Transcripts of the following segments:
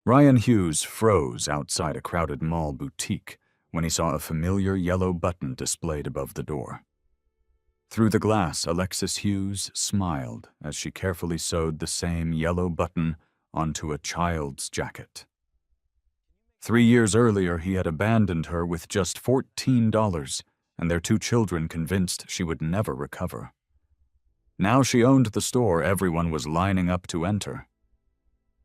Ryan Hughes froze outside a crowded mall boutique when he saw a familiar yellow button displayed above the door. Through the glass, Alexis Hughes smiled as she carefully sewed the same yellow button onto a child's jacket. 3 years earlier, he had abandoned her with just $14 and their 2 children convinced she would never recover. Now she owned the store everyone was lining up to enter.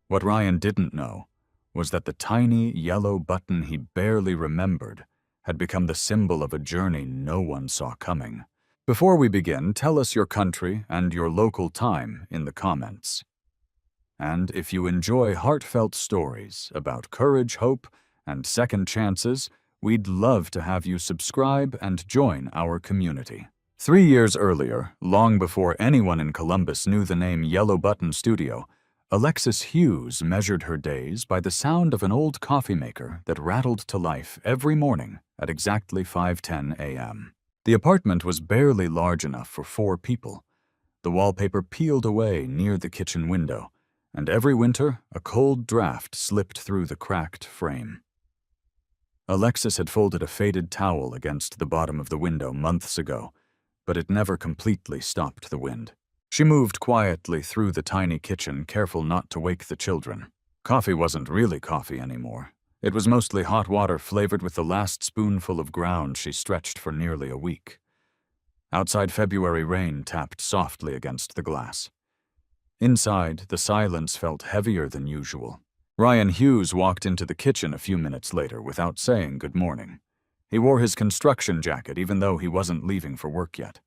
What Ryan didn't know was that the tiny yellow button he barely remembered had become the symbol of a journey no one saw coming. Before we begin, tell us your country and your local time in the comments. And if you enjoy heartfelt stories about courage, hope, and second chances, we'd love to have you subscribe and join our community. 3 years earlier, long before anyone in Columbus knew the name Yellow Button Studio, Alexis Hughes measured her days by the sound of an old coffee maker that rattled to life every morning at exactly 5:10 a.m. The apartment was barely large enough for 4 people. The wallpaper peeled away near the kitchen window, and every winter a cold draft slipped through the cracked frame. Alexis had folded a faded towel against the bottom of the window months ago, but it never completely stopped the wind. She moved quietly through the tiny kitchen, careful not to wake the children. Coffee wasn't really coffee anymore. It was mostly hot water flavored with the last spoonful of ground she stretched for nearly a week. Outside, February rain tapped softly against the glass. Inside, the silence felt heavier than usual. Ryan Hughes walked into the kitchen a few minutes later without saying good morning. He wore his construction jacket even though he wasn't leaving for work yet.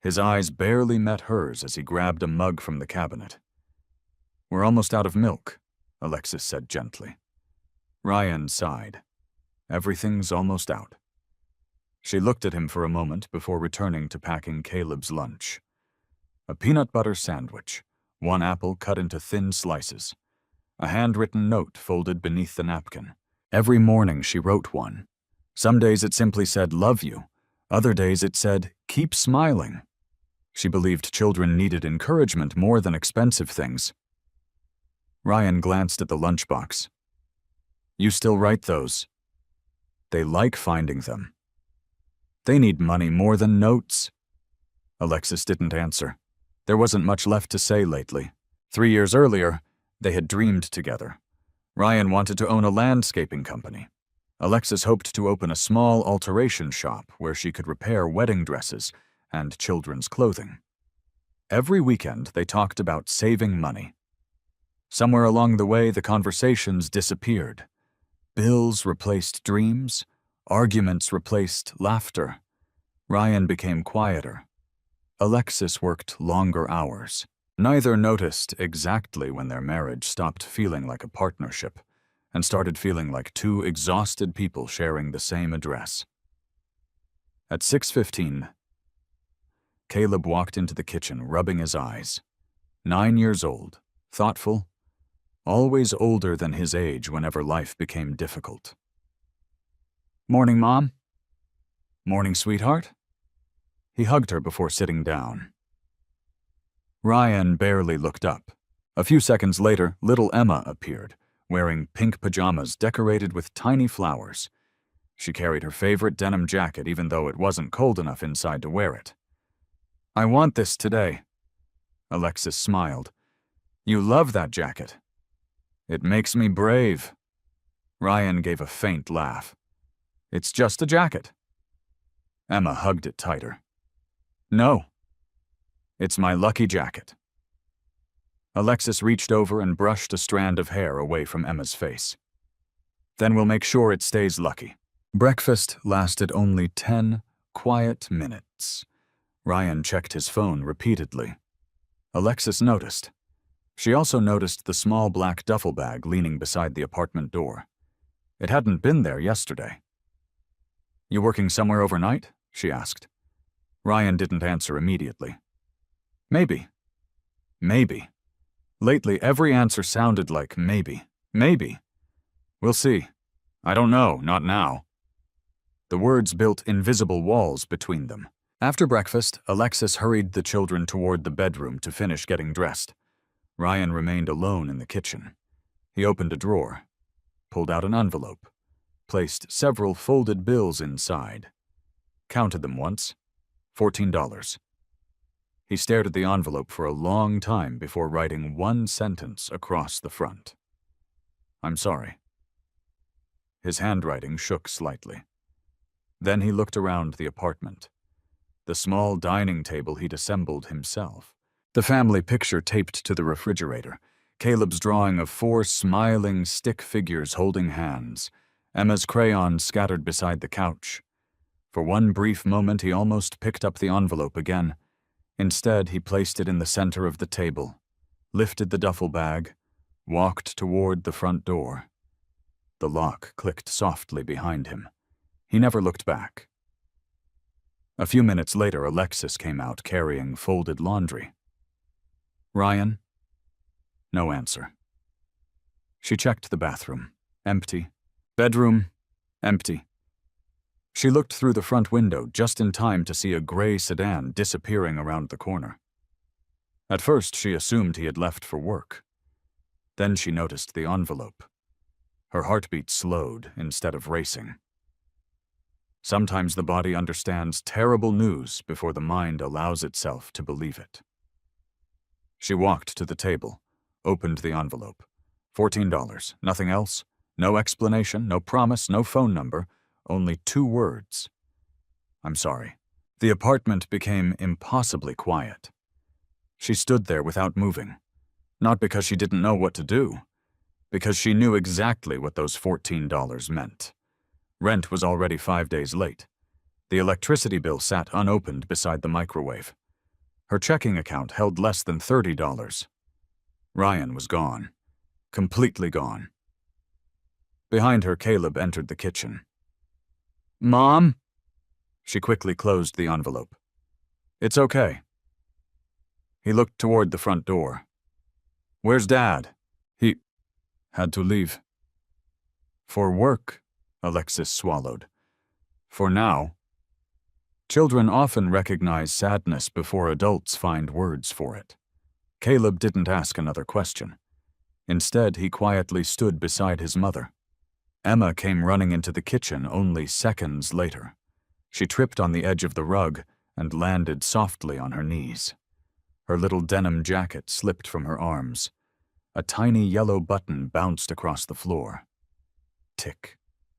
His eyes barely met hers as he grabbed a mug from the cabinet. "We're almost out of milk," Alexis said gently. Ryan sighed. "Everything's almost out." She looked at him for a moment before returning to packing Caleb's lunch. A peanut butter sandwich, 1 apple cut into thin slices, a handwritten note folded beneath the napkin. Every morning she wrote one. Some days it simply said, "Love you." Other days it said, "Keep smiling." She believed children needed encouragement more than expensive things. Ryan glanced at the lunchbox. "You still write those?" "They like finding them." "They need money more than notes." Alexis didn't answer. There wasn't much left to say lately. 3 years earlier, they had dreamed together. Ryan wanted to own a landscaping company. Alexis hoped to open a small alteration shop where she could repair wedding dresses and children's clothing. Every weekend, they talked about saving money. Somewhere along the way, the conversations disappeared. Bills replaced dreams. Arguments replaced laughter. Ryan became quieter. Alexis worked longer hours. Neither noticed exactly when their marriage stopped feeling like a partnership and started feeling like 2 exhausted people sharing the same address. At 6:15, Caleb walked into the kitchen, rubbing his eyes. 9 years old, thoughtful, always older than his age whenever life became difficult. "Morning, Mom." "Morning, sweetheart." He hugged her before sitting down. Ryan barely looked up. A few seconds later, little Emma appeared, wearing pink pajamas decorated with tiny flowers. She carried her favorite denim jacket even though it wasn't cold enough inside to wear it. "I want this today." Alexis smiled. "You love that jacket." "It makes me brave." Ryan gave a faint laugh. "It's just a jacket." Emma hugged it tighter. "No. It's my lucky jacket." Alexis reached over and brushed a strand of hair away from Emma's face. "Then we'll make sure it stays lucky." Breakfast lasted only 10 quiet minutes. Ryan checked his phone repeatedly. Alexis noticed. She also noticed the small black duffel bag leaning beside the apartment door. It hadn't been there yesterday. "You working somewhere overnight?" she asked. Ryan didn't answer immediately. "Maybe. Maybe." Lately, every answer sounded like maybe. Maybe. "We'll see. I don't know, not now." The words built invisible walls between them. After breakfast, Alexis hurried the children toward the bedroom to finish getting dressed. Ryan remained alone in the kitchen. He opened a drawer. pulled out an envelope, placed several folded bills inside, counted them once, $14. He stared at the envelope for a long time before writing one sentence across the front. "I'm sorry." His handwriting shook slightly. Then he looked around the apartment. The small dining table he'd assembled himself. The family picture taped to the refrigerator. Caleb's drawing of 4 smiling stick figures holding hands. Emma's crayons scattered beside the couch. For one brief moment, he almost picked up the envelope again. Instead, he placed it in the center of the table, lifted the duffel bag, walked toward the front door. The lock clicked softly behind him. He never looked back. A few minutes later, Alexis came out carrying folded laundry. "Ryan?" No answer. She checked the bathroom. Empty. Bedroom? Empty. She looked through the front window just in time to see a gray sedan disappearing around the corner. At first, she assumed he had left for work. Then she noticed the envelope. Her heartbeat slowed instead of racing. Sometimes the body understands terrible news before the mind allows itself to believe it. She walked to the table, opened the envelope. $14. Nothing else? No explanation, no promise, no phone number, only 2 words. "I'm sorry." The apartment became impossibly quiet. She stood there without moving, not because she didn't know what to do, because she knew exactly what those $14 meant. Rent was already 5 days late. The electricity bill sat unopened beside the microwave. Her checking account held less than $30. Ryan was gone. Completely gone. Behind her, Caleb entered the kitchen. "Mom?" She quickly closed the envelope. "It's okay." He looked toward the front door. "Where's Dad?" "He had to leave." "For work," Alexis swallowed. "For now." Children often recognize sadness before adults find words for it. Caleb didn't ask another question. Instead, he quietly stood beside his mother. Emma came running into the kitchen only seconds later. She tripped on the edge of the rug and landed softly on her knees. Her little denim jacket slipped from her arms. A tiny yellow button bounced across the floor. Tick,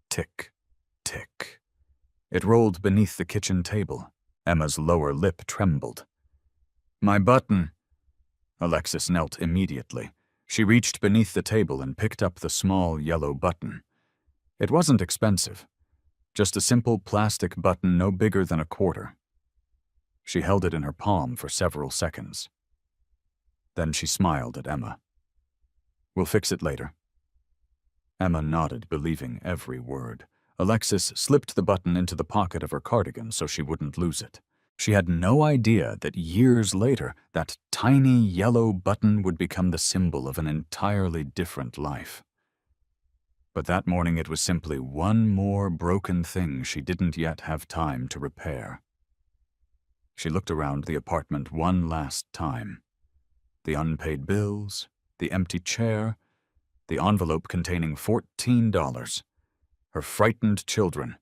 tick, tick. It rolled beneath the kitchen table. Emma's lower lip trembled. "My button." Alexis knelt immediately. She reached beneath the table and picked up the small yellow button. It wasn't expensive. Just a simple plastic button no bigger than a quarter. She held it in her palm for several seconds. Then she smiled at Emma. "We'll fix it later." Emma nodded, believing every word. Alexis slipped the button into the pocket of her cardigan so she wouldn't lose it. She had no idea that years later, that tiny yellow button would become the symbol of an entirely different life. But that morning it was simply one more broken thing she didn't yet have time to repair. She looked around the apartment one last time. The unpaid bills, the empty chair, the envelope containing $14, her frightened children.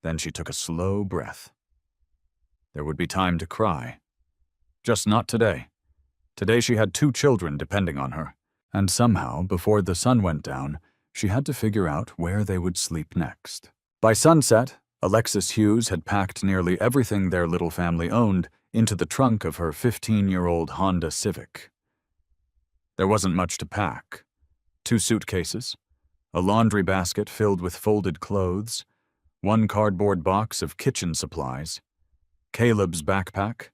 Then she took a slow breath. There would be time to cry. Just not today. Today she had 2 children depending on her, and somehow, before the sun went down, she had to figure out where they would sleep next. By sunset, Alexis Hughes had packed nearly everything their little family owned into the trunk of her 15-year-old Honda Civic. There wasn't much to pack. 2 suitcases, a laundry basket filled with folded clothes, 1 cardboard box of kitchen supplies, Caleb's backpack,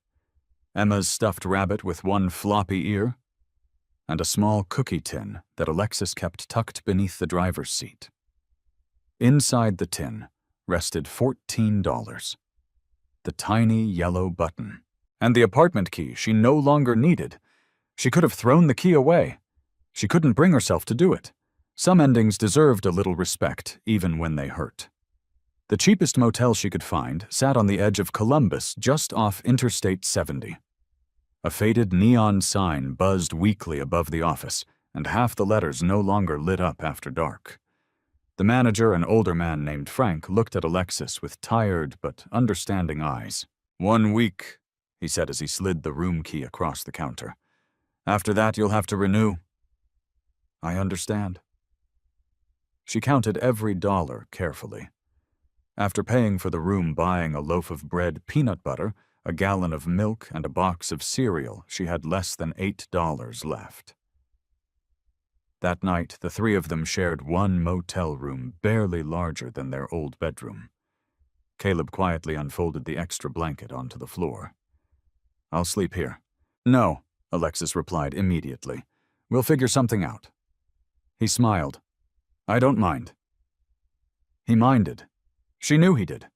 Emma's stuffed rabbit with 1 floppy ear, and a small cookie tin that Alexis kept tucked beneath the driver's seat. Inside the tin rested $14, the tiny yellow button, and the apartment key she no longer needed. She could have thrown the key away. She couldn't bring herself to do it. Some endings deserved a little respect, even when they hurt. The cheapest motel she could find sat on the edge of Columbus, just off Interstate 70. A faded neon sign buzzed weakly above the office, and half the letters no longer lit up after dark. The manager, an older man named Frank, looked at Alexis with tired but understanding eyes. 1 week, he said as he slid the room key across the counter. After that, you'll have to renew. I understand. She counted every dollar carefully. After paying for the room, buying a loaf of bread, peanut butter, a gallon of milk, and a box of cereal, she had less than $8 left. That night, the three of them shared one motel room barely larger than their old bedroom. Caleb quietly unfolded the extra blanket onto the floor. I'll sleep here. No, Alexis replied immediately. We'll figure something out. He smiled. I don't mind. He minded. She knew he did.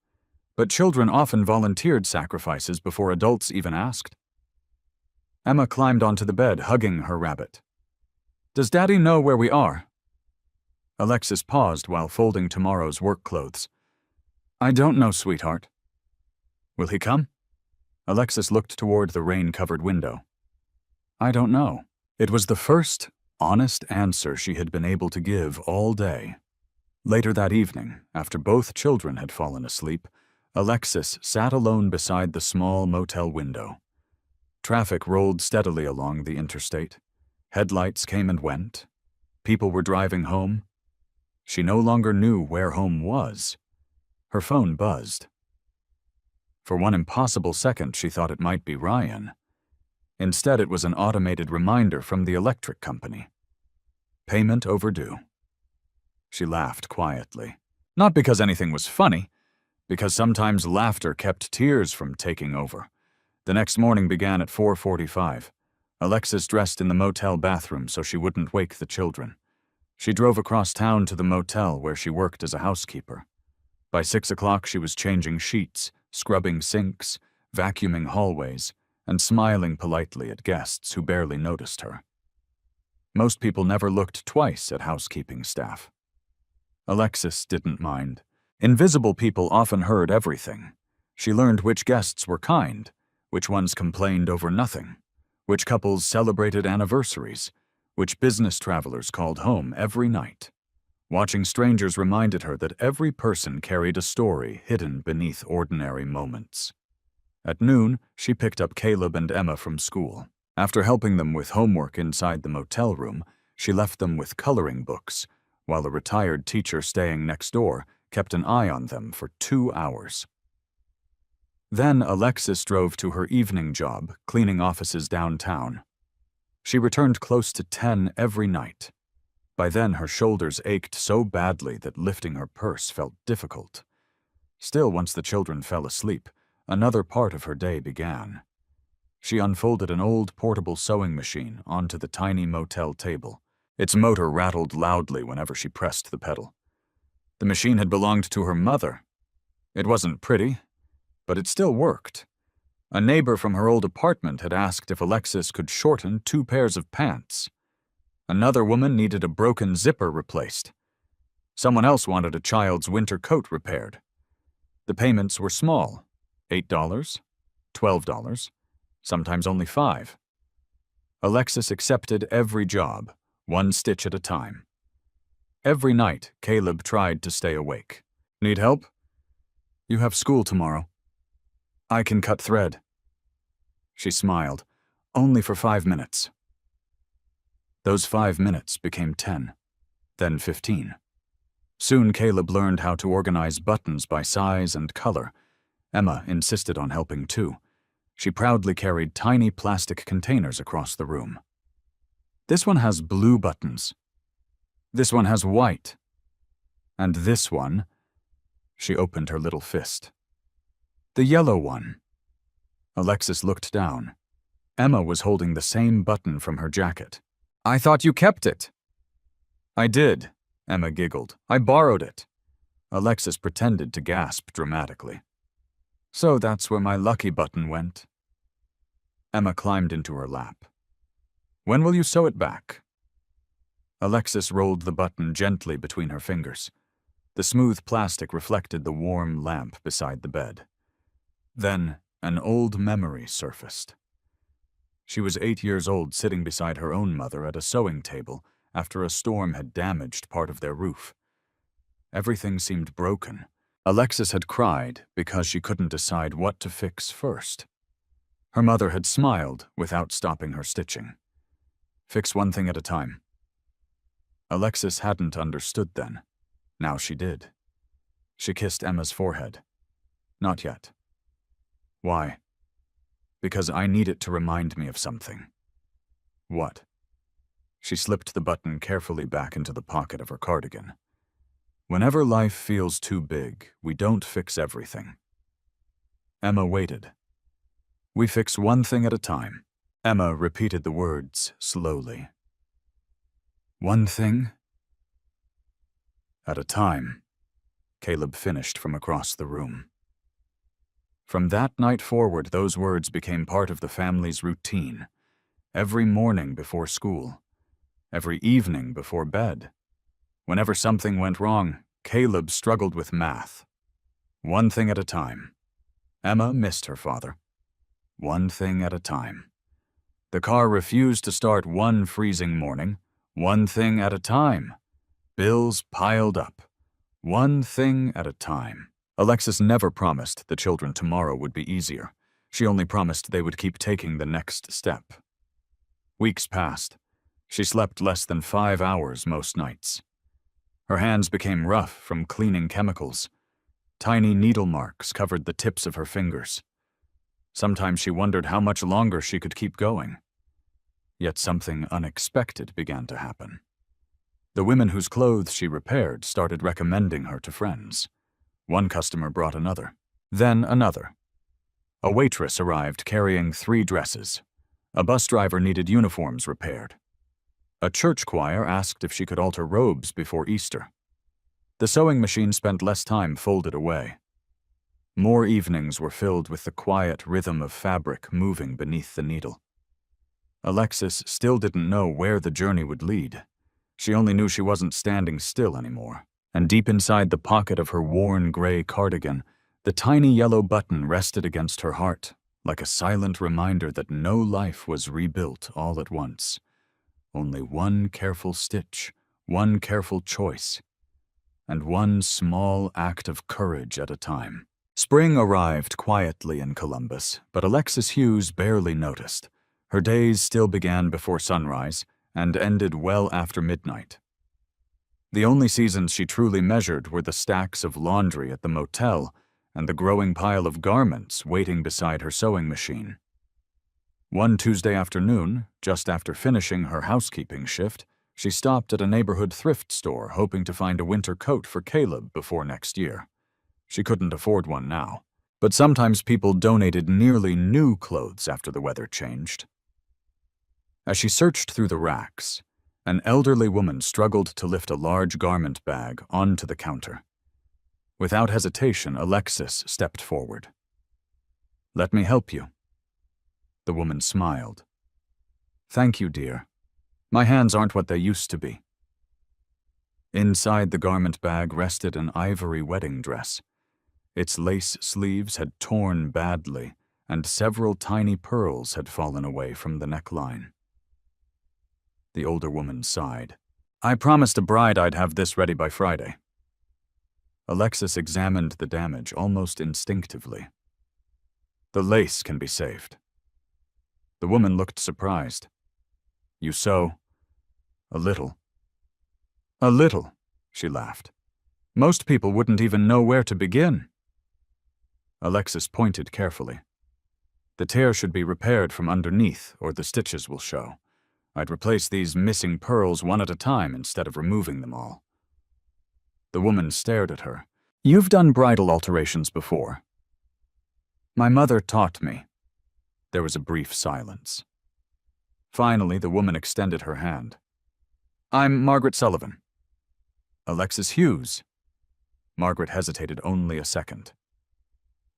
But children often volunteered sacrifices before adults even asked. Emma climbed onto the bed, hugging her rabbit. Does Daddy know where we are? Alexis paused while folding tomorrow's work clothes. I don't know, sweetheart. Will he come? Alexis looked toward the rain-covered window. I don't know. It was the first honest answer she had been able to give all day. Later that evening, after both children had fallen asleep, Alexis sat alone beside the small motel window. Traffic rolled steadily along the interstate. Headlights came and went. People were driving home. She no longer knew where home was. Her phone buzzed. For one impossible second, she thought it might be Ryan. Instead, it was an automated reminder from the electric company. Payment overdue. She laughed quietly. Not because anything was funny, because sometimes laughter kept tears from taking over. The next morning began at 4:45. Alexis dressed in the motel bathroom so she wouldn't wake the children. She drove across town to the motel where she worked as a housekeeper. By 6 o'clock, she was changing sheets, scrubbing sinks, vacuuming hallways, and smiling politely at guests who barely noticed her. Most people never looked twice at housekeeping staff. Alexis didn't mind. Invisible people often heard everything. She learned which guests were kind, which ones complained over nothing, which couples celebrated anniversaries, which business travelers called home every night. Watching strangers reminded her that every person carried a story hidden beneath ordinary moments. At noon, she picked up Caleb and Emma from school. After helping them with homework inside the motel room, she left them with coloring books, while a retired teacher staying next door kept an eye on them for 2 hours. Then Alexis drove to her evening job, cleaning offices downtown. She returned close to 10 every night. By then, her shoulders ached so badly that lifting her purse felt difficult. Still, once the children fell asleep, another part of her day began. She unfolded an old portable sewing machine onto the tiny motel table. Its motor rattled loudly whenever she pressed the pedal. The machine had belonged to her mother. It wasn't pretty, but it still worked. A neighbor from her old apartment had asked if Alexis could shorten 2 pairs of pants. Another woman needed a broken zipper replaced. Someone else wanted a child's winter coat repaired. The payments were small, $8, $12, sometimes only $5. Alexis accepted every job, 1 stitch at a time. Every night, Caleb tried to stay awake. Need help? You have school tomorrow. I can cut thread. She smiled, only for 5 minutes. Those 5 minutes became 10, then 15. Soon Caleb learned how to organize buttons by size and color. Emma insisted on helping too. She proudly carried tiny plastic containers across the room. This one has blue buttons. This one has white. And this one, she opened her little fist. The yellow one. Alexis looked down. Emma was holding the same button from her jacket. I thought you kept it. I did, Emma giggled. I borrowed it. Alexis pretended to gasp dramatically. So that's where my lucky button went. Emma climbed into her lap. When will you sew it back? Alexis rolled the button gently between her fingers. The smooth plastic reflected the warm lamp beside the bed. Then an old memory surfaced. She was 8 years old, sitting beside her own mother at a sewing table after a storm had damaged part of their roof. Everything seemed broken. Alexis had cried because she couldn't decide what to fix first. Her mother had smiled without stopping her stitching. Fix one thing at a time. Alexis hadn't understood then. Now she did. She kissed Emma's forehead. Not yet. Why? Because I need it to remind me of something. What? She slipped the button carefully back into the pocket of her cardigan. Whenever life feels too big, we don't fix everything. Emma waited. We fix one thing at a time. Emma repeated the words slowly. One thing at a time, Caleb finished from across the room. From that night forward, those words became part of the family's routine. Every morning before school, every evening before bed. Whenever something went wrong, Caleb struggled with math. One thing at a time. Emma missed her father. One thing at a time. The car refused to start one freezing morning. One thing at a time. Bills piled up. One thing at a time. Alexis never promised the children tomorrow would be easier. She only promised they would keep taking the next step. Weeks passed. She slept less than 5 hours most nights. Her hands became rough from cleaning chemicals. Tiny needle marks covered the tips of her fingers. Sometimes she wondered how much longer she could keep going. Yet something unexpected began to happen. The women whose clothes she repaired started recommending her to friends. One customer brought another, then another. A waitress arrived carrying 3 dresses. A bus driver needed uniforms repaired. A church choir asked if she could alter robes before Easter. The sewing machine spent less time folded away. More evenings were filled with the quiet rhythm of fabric moving beneath the needle. Alexis still didn't know where the journey would lead. She only knew she wasn't standing still anymore. And deep inside the pocket of her worn gray cardigan, the tiny yellow button rested against her heart, like a silent reminder that no life was rebuilt all at once. Only one careful stitch, one careful choice, and one small act of courage at a time. Spring arrived quietly in Columbus, but Alexis Hughes barely noticed. Her days still began before sunrise and ended well after midnight. The only seasons she truly measured were the stacks of laundry at the motel and the growing pile of garments waiting beside her sewing machine. One Tuesday afternoon, just after finishing her housekeeping shift, she stopped at a neighborhood thrift store hoping to find a winter coat for Caleb before next year. She couldn't afford one now, but sometimes people donated nearly new clothes after the weather changed. As she searched through the racks, an elderly woman struggled to lift a large garment bag onto the counter. Without hesitation, Alexis stepped forward. "Let me help you." The woman smiled. "Thank you, dear. My hands aren't what they used to be." Inside the garment bag rested an ivory wedding dress. Its lace sleeves had torn badly, and several tiny pearls had fallen away from the neckline. The older woman sighed. "I promised a bride I'd have this ready by Friday." Alexis examined the damage almost instinctively. "The lace can be saved." The woman looked surprised. "You sew?" "A little." "A little," she laughed. "Most people wouldn't even know where to begin." Alexis pointed carefully. "The tear should be repaired from underneath, or the stitches will show. I'd replace these missing pearls one at a time instead of removing them all." The woman stared at her. "You've done bridal alterations before." "My mother taught me." There was a brief silence. Finally, the woman extended her hand. "I'm Margaret Sullivan." "Alexis Hughes." Margaret hesitated only a second.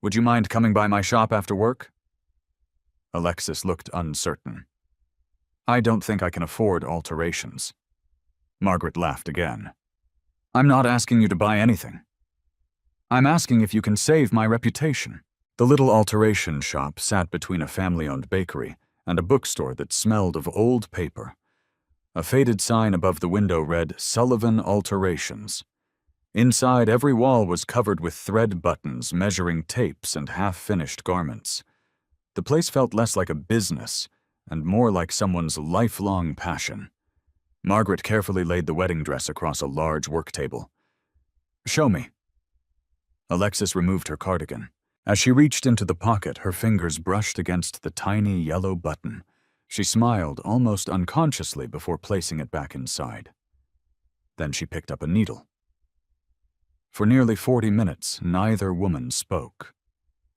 "Would you mind coming by my shop after work?" Alexis looked uncertain. "I don't think I can afford alterations." Margaret laughed again. "I'm not asking you to buy anything. I'm asking if you can save my reputation." The little alteration shop sat between a family-owned bakery and a bookstore that smelled of old paper. A faded sign above the window read, "Sullivan Alterations." Inside, every wall was covered with thread buttons, measuring tapes, and half-finished garments. The place felt less like a business and more like someone's lifelong passion. Margaret carefully laid the wedding dress across a large work table. "Show me." Alexis removed her cardigan. As she reached into the pocket, her fingers brushed against the tiny yellow button. She smiled almost unconsciously before placing it back inside. Then she picked up a needle. For nearly 40 minutes, neither woman spoke.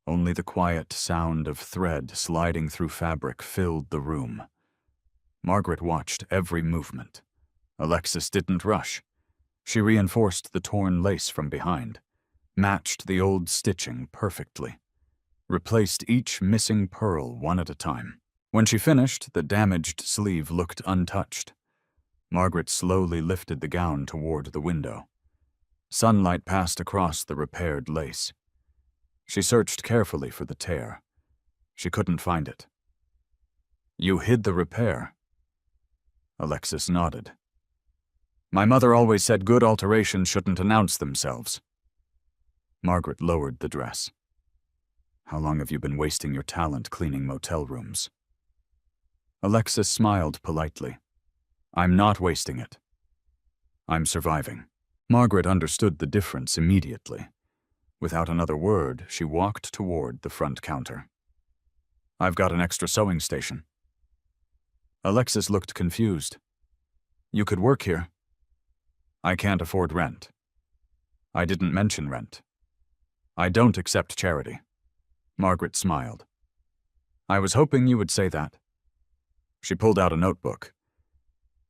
Only the quiet sound of thread sliding through fabric filled the room. Margaret watched every movement. Alexis didn't rush. She reinforced the torn lace from behind, matched the old stitching perfectly, replaced each missing pearl one at a time. When she finished, the damaged sleeve looked untouched. Margaret slowly lifted the gown toward the window. Sunlight passed across the repaired lace. She searched carefully for the tear. She couldn't find it. "You hid the repair." Alexis nodded. "My mother always said good alterations shouldn't announce themselves." Margaret lowered the dress. "How long have you been wasting your talent cleaning motel rooms?" Alexis smiled politely. "I'm not wasting it. I'm surviving." Margaret understood the difference immediately. Without another word, she walked toward the front counter. "I've got an extra sewing station." Alexis looked confused. "You could work here." "I can't afford rent." "I didn't mention rent. I don't accept charity." Margaret smiled. "I was hoping you would say that." She pulled out a notebook.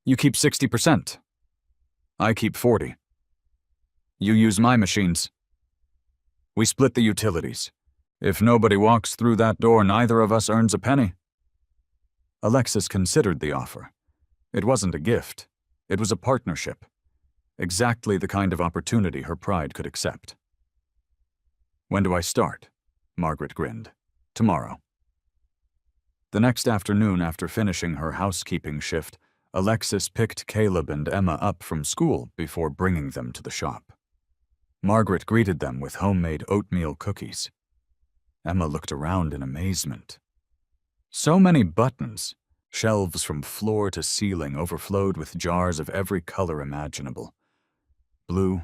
"You keep 60%. I keep 40. You use my machines. We split the utilities. If nobody walks through that door, neither of us earns a penny." Alexis considered the offer. It wasn't a gift. It was a partnership. Exactly the kind of opportunity her pride could accept. "When do I start?" Margaret grinned. "Tomorrow." The next afternoon, after finishing her housekeeping shift, Alexis picked Caleb and Emma up from school before bringing them to the shop. Margaret greeted them with homemade oatmeal cookies. Emma looked around in amazement. So many buttons. Shelves from floor to ceiling overflowed with jars of every color imaginable. Blue,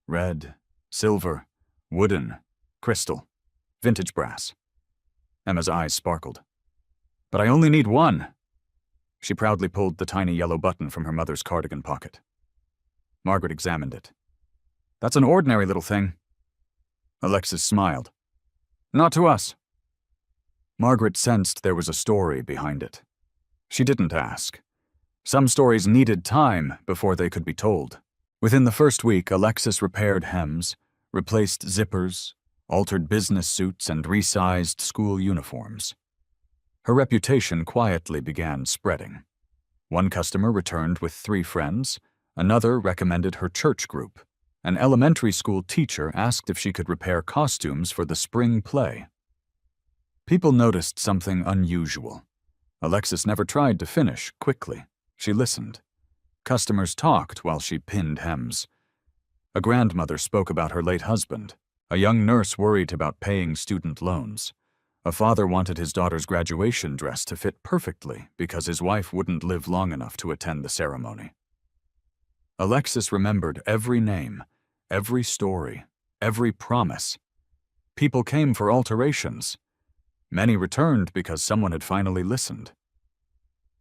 red, silver, wooden, crystal, vintage brass. Emma's eyes sparkled. "But I only need one." She proudly pulled the tiny yellow button from her mother's cardigan pocket. Margaret examined it. "That's an ordinary little thing." Alexis smiled. "Not to us." Margaret sensed there was a story behind it. She didn't ask. Some stories needed time before they could be told. Within the first week, Alexis repaired hems, replaced zippers, altered business suits, and resized school uniforms. Her reputation quietly began spreading. One customer returned with 3 friends, another recommended her church group. An elementary school teacher asked if she could repair costumes for the spring play. People noticed something unusual. Alexis never tried to finish quickly. She listened. Customers talked while she pinned hems. A grandmother spoke about her late husband. A young nurse worried about paying student loans. A father wanted his daughter's graduation dress to fit perfectly because his wife wouldn't live long enough to attend the ceremony. Alexis remembered every name, every story, every promise. People came for alterations. Many returned because someone had finally listened.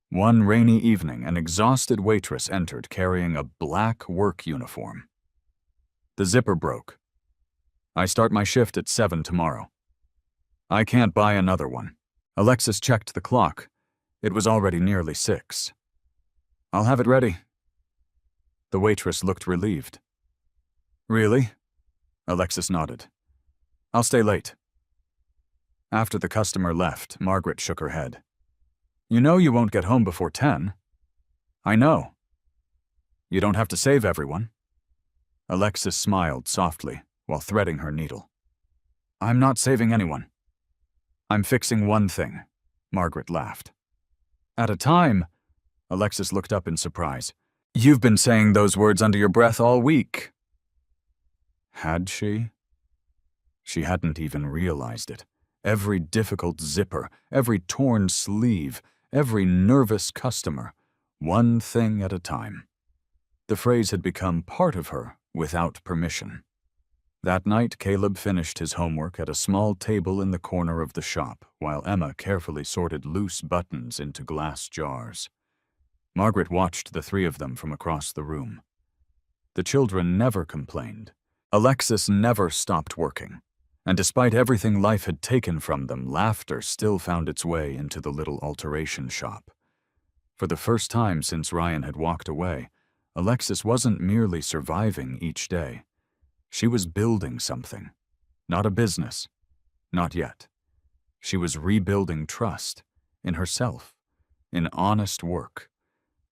One rainy evening, an exhausted waitress entered carrying a black work uniform. The zipper broke. "I start my shift at 7 tomorrow. I can't buy another one." Alexis checked the clock. It was already nearly 6. "I'll have it ready." The waitress looked relieved. "Really?" Alexis nodded. "I'll stay late." After the customer left, Margaret shook her head. "You know you won't get home before 10. "I know." "You don't have to save everyone." Alexis smiled softly while threading her needle. "I'm not saving anyone. I'm fixing one thing." Margaret laughed. "At a time?" Alexis looked up in surprise. "You've been saying those words under your breath all week." Had she? She hadn't even realized it. Every difficult zipper, every torn sleeve, every nervous customer, one thing at a time. The phrase had become part of her without permission. That night, Caleb finished his homework at a small table in the corner of the shop, while Emma carefully sorted loose buttons into glass jars. Margaret watched the three of them from across the room. The children never complained. Alexis never stopped working. And despite everything life had taken from them, laughter still found its way into the little alteration shop. For the first time since Ryan had walked away, Alexis wasn't merely surviving each day. She was building something. Not a business. Not yet. She was rebuilding trust in herself, in honest work,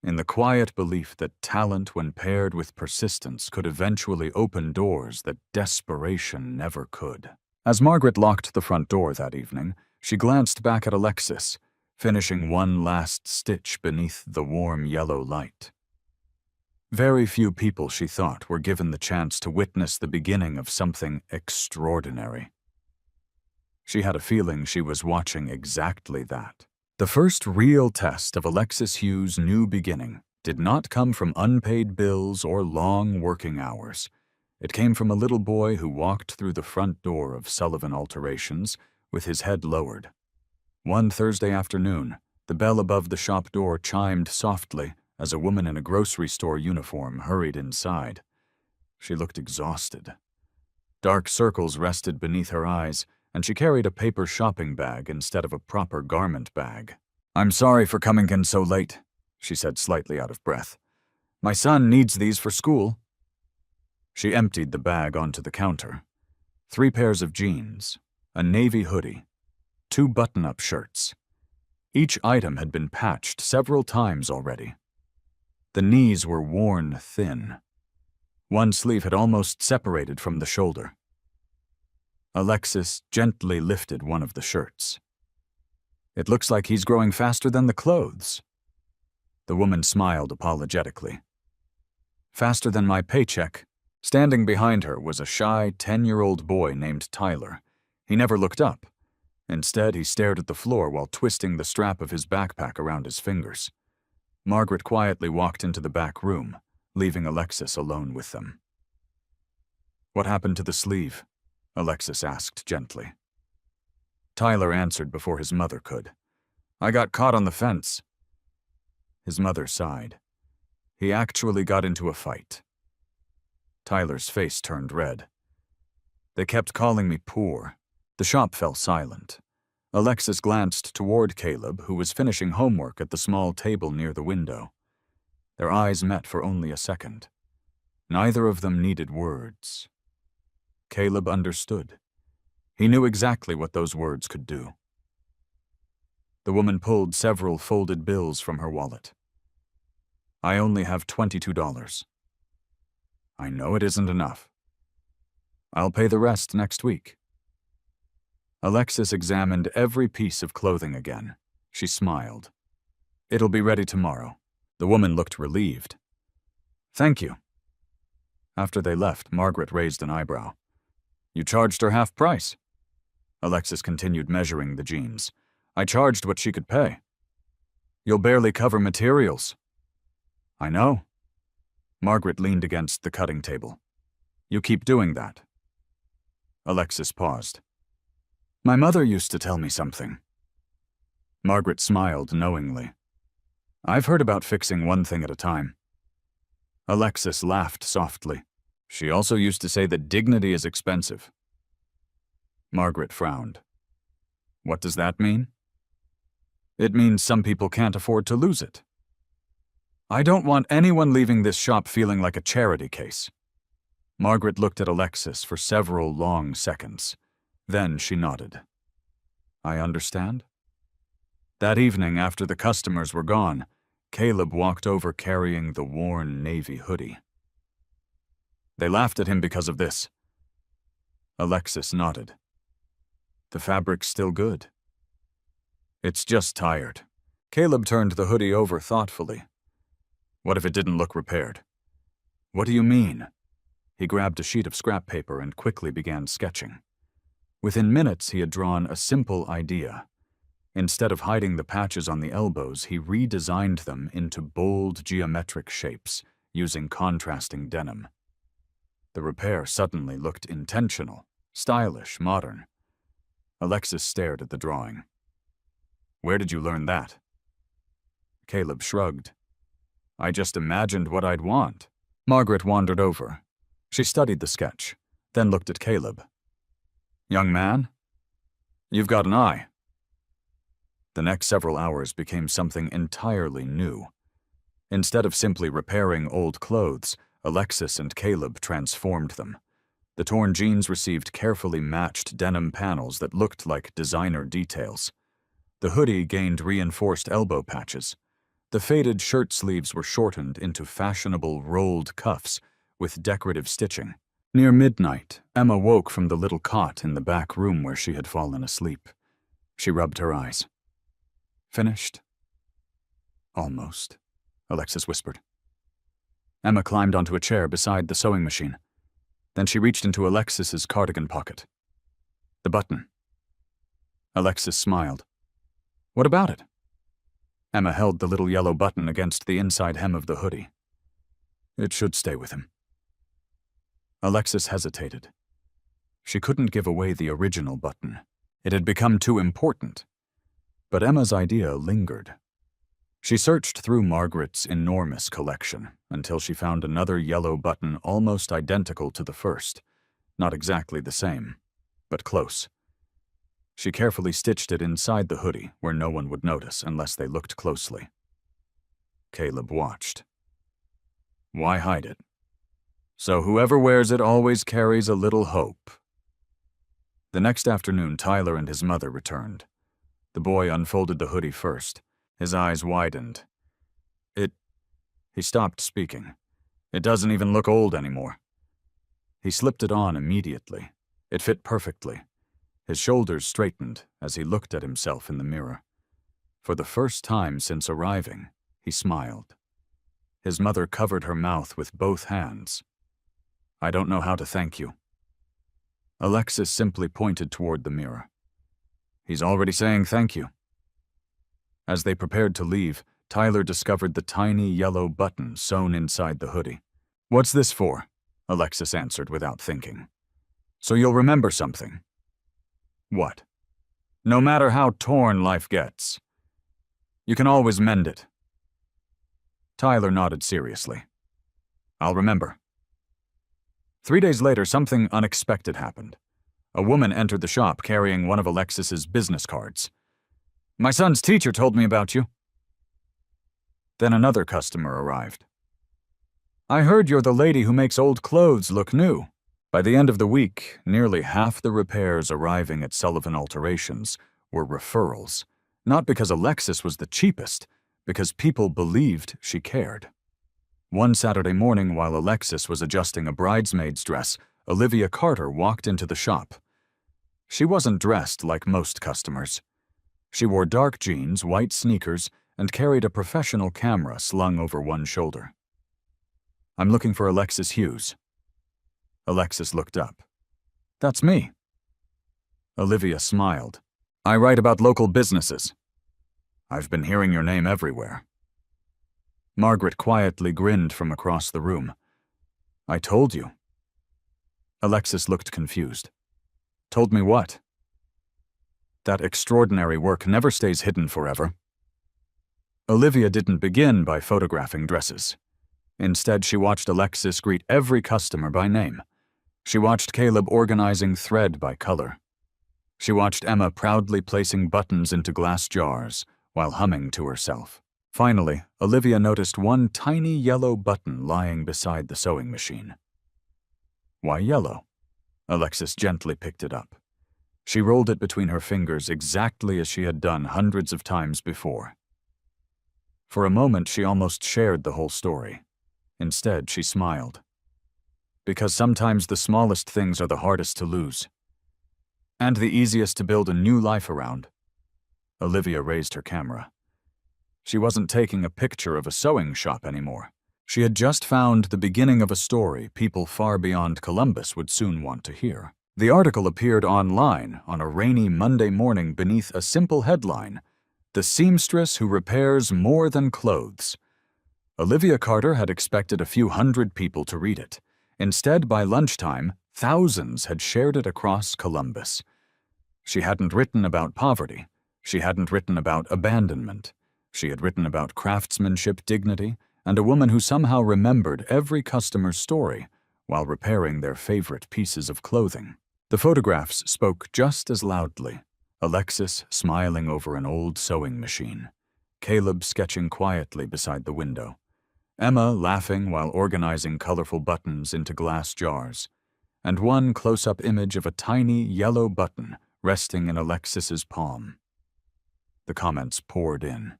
in the quiet belief that talent, when paired with persistence, could eventually open doors that desperation never could. As Margaret locked the front door that evening, she glanced back at Alexis, finishing one last stitch beneath the warm yellow light. Very few people, she thought, were given the chance to witness the beginning of something extraordinary. She had a feeling she was watching exactly that. The first real test of Alexis Hughes' new beginning did not come from unpaid bills or long working hours. It came from a little boy who walked through the front door of Sullivan Alterations with his head lowered. One Thursday afternoon, the bell above the shop door chimed softly as a woman in a grocery store uniform hurried inside. She looked exhausted. Dark circles rested beneath her eyes, and she carried a paper shopping bag instead of a proper garment bag. "I'm sorry for coming in so late," she said, slightly out of breath. "My son needs these for school." She emptied the bag onto the counter. 3 pairs of jeans, a navy hoodie, 2 button-up shirts. Each item had been patched several times already. The knees were worn thin. One sleeve had almost separated from the shoulder. Alexis gently lifted one of the shirts. "It looks like he's growing faster than the clothes." The woman smiled apologetically. "Faster than my paycheck." Standing behind her was a shy 10-year-old boy named Tyler. He never looked up. Instead, he stared at the floor while twisting the strap of his backpack around his fingers. Margaret quietly walked into the back room, leaving Alexis alone with them. "What happened to the sleeve?" Alexis asked gently. Tyler answered before his mother could. "I got caught on the fence." His mother sighed. "He actually got into a fight." Tyler's face turned red. "They kept calling me poor." The shop fell silent. Alexis glanced toward Caleb, who was finishing homework at the small table near the window. Their eyes met for only a second. Neither of them needed words. Caleb understood. He knew exactly what those words could do. The woman pulled several folded bills from her wallet. "I only have $22. "I know it isn't enough. I'll pay the rest next week." Alexis examined every piece of clothing again. She smiled. "It'll be ready tomorrow." The woman looked relieved. "Thank you." After they left, Margaret raised an eyebrow. "You charged her half price." Alexis continued measuring the jeans. "I charged what she could pay." "You'll barely cover materials." "I know." Margaret leaned against the cutting table. "You keep doing that." Alexis paused. "My mother used to tell me something." Margaret smiled knowingly. "I've heard about fixing one thing at a time." Alexis laughed softly. "She also used to say that dignity is expensive." Margaret frowned. "What does that mean?" "It means some people can't afford to lose it." "I don't want anyone leaving this shop feeling like a charity case." Margaret looked at Alexis for several long seconds. Then she nodded. "I understand." That evening, after the customers were gone, Caleb walked over carrying the worn navy hoodie. "They laughed at him because of this." Alexis nodded. "The fabric's still good." "It's just tired." Caleb turned the hoodie over thoughtfully. "What if it didn't look repaired?" "What do you mean?" He grabbed a sheet of scrap paper and quickly began sketching. Within minutes, he had drawn a simple idea. Instead of hiding the patches on the elbows, he redesigned them into bold geometric shapes using contrasting denim. The repair suddenly looked intentional, stylish, modern. Alexis stared at the drawing. "Where did you learn that?" Caleb shrugged. "I just imagined what I'd want." Margaret wandered over. She studied the sketch, then looked at Caleb. "Young man, you've got an eye." The next several hours became something entirely new. Instead of simply repairing old clothes, Alexis and Caleb transformed them. The torn jeans received carefully matched denim panels that looked like designer details. The hoodie gained reinforced elbow patches. The faded shirt sleeves were shortened into fashionable rolled cuffs with decorative stitching. Near midnight, Emma woke from the little cot in the back room where she had fallen asleep. She rubbed her eyes. "Finished?" "Almost," Alexis whispered. Emma climbed onto a chair beside the sewing machine. Then she reached into Alexis's cardigan pocket. "The button." Alexis smiled. "What about it?" Emma held the little yellow button against the inside hem of the hoodie. "It should stay with him." Alexis hesitated. She couldn't give away the original button. It had become too important. But Emma's idea lingered. She searched through Margaret's enormous collection until she found another yellow button almost identical to the first. Not exactly the same, but close. She carefully stitched it inside the hoodie where no one would notice unless they looked closely. Caleb watched. "Why hide it? So whoever wears it always carries a little hope." The next afternoon, Tyler and his mother returned. The boy unfolded the hoodie first. His eyes widened. He stopped speaking. "It doesn't even look old anymore." He slipped it on immediately. It fit perfectly. His shoulders straightened as he looked at himself in the mirror. For the first time since arriving, he smiled. His mother covered her mouth with both hands. "I don't know how to thank you." Alexis simply pointed toward the mirror. "He's already saying thank you." As they prepared to leave, Tyler discovered the tiny yellow button sewn inside the hoodie. "What's this for?" Alexis answered without thinking. "So you'll remember something." "What?" "No matter how torn life gets, you can always mend it." Tyler nodded seriously. "I'll remember." 3 days later, something unexpected happened. A woman entered the shop carrying one of Alexis's business cards. "My son's teacher told me about you." Then another customer arrived. "I heard you're the lady who makes old clothes look new." By the end of the week, nearly half the repairs arriving at Sullivan Alterations were referrals, not because Alexis was the cheapest, because people believed she cared. One Saturday morning, while Alexis was adjusting a bridesmaid's dress, Olivia Carter walked into the shop. She wasn't dressed like most customers. She wore dark jeans, white sneakers, and carried a professional camera slung over one shoulder. "I'm looking for Alexis Hughes." Alexis looked up. "That's me." Olivia smiled. "I write about local businesses." "I've been hearing your name everywhere." Margaret quietly grinned from across the room. "I told you." Alexis looked confused. "Told me what?" "That extraordinary work never stays hidden forever." Olivia didn't begin by photographing dresses. Instead, she watched Alexis greet every customer by name. She watched Caleb organizing thread by color. She watched Emma proudly placing buttons into glass jars while humming to herself. Finally, Olivia noticed one tiny yellow button lying beside the sewing machine. "Why yellow?" Alexis gently picked it up. She rolled it between her fingers exactly as she had done hundreds of times before. For a moment, she almost shared the whole story. Instead, she smiled. Because sometimes the smallest things are the hardest to lose. And the easiest to build a new life around. Olivia raised her camera. She wasn't taking a picture of a sewing shop anymore. She had just found the beginning of a story people far beyond Columbus would soon want to hear. The article appeared online on a rainy Monday morning beneath a simple headline, "The Seamstress Who Repairs More Than Clothes." Olivia Carter had expected a few hundred people to read it. Instead, by lunchtime, thousands had shared it across Columbus. She hadn't written about poverty. She hadn't written about abandonment. She had written about craftsmanship, dignity, and a woman who somehow remembered every customer's story while repairing their favorite pieces of clothing. The photographs spoke just as loudly. Alexis smiling over an old sewing machine. Caleb sketching quietly beside the window. Emma laughing while organizing colorful buttons into glass jars. And one close-up image of a tiny yellow button resting in Alexis's palm. The comments poured in.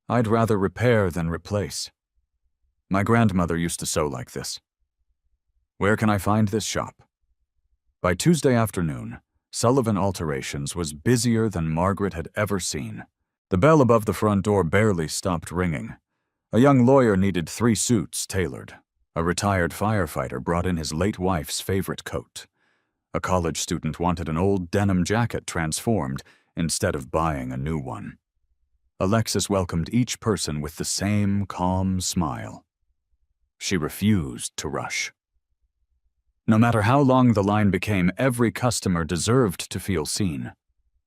"I'd rather repair than replace. My grandmother used to sew like this. Where can I find this shop?" By Tuesday afternoon, Sullivan Alterations was busier than Margaret had ever seen. The bell above the front door barely stopped ringing. A young lawyer needed 3 suits tailored. A retired firefighter brought in his late wife's favorite coat. A college student wanted an old denim jacket transformed instead of buying a new one. Alexis welcomed each person with the same calm smile. She refused to rush. No matter how long the line became, every customer deserved to feel seen.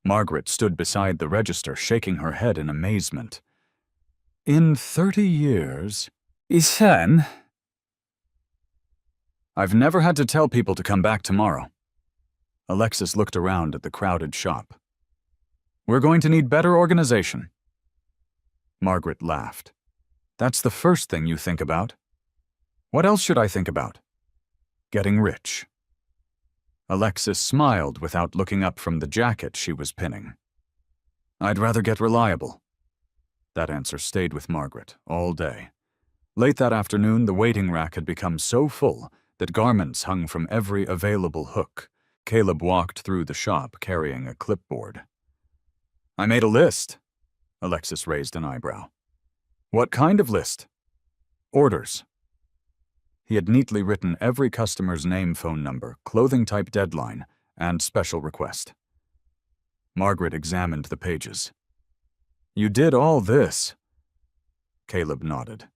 Margaret stood beside the register, shaking her head in amazement. "In 30 years, Isen, I've never had to tell people to come back tomorrow." Alexis looked around at the crowded shop. "We're going to need better organization." Margaret laughed. "That's the first thing you think about. What else should I think about?" "Getting rich." Alexis smiled without looking up from the jacket she was pinning. "I'd rather get reliable." That answer stayed with Margaret all day. Late that afternoon, the waiting rack had become so full that garments hung from every available hook. Caleb walked through the shop carrying a clipboard. "I made a list." Alexis raised an eyebrow. "What kind of list?" "Orders." He had neatly written every customer's name, phone number, clothing type, deadline, and special request. Margaret examined the pages. "You did all this?" Caleb nodded.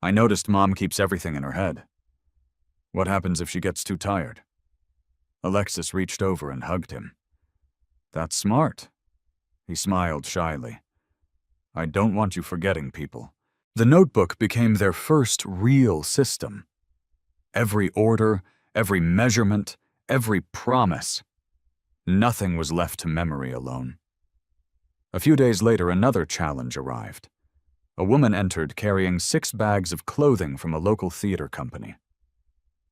"I noticed Mom keeps everything in her head. What happens if she gets too tired?" Alexis reached over and hugged him. "That's smart." He smiled shyly. "I don't want you forgetting people." The notebook became their first real system. Every order, every measurement, every promise. Nothing was left to memory alone. A few days later, another challenge arrived. A woman entered carrying 6 bags of clothing from a local theater company.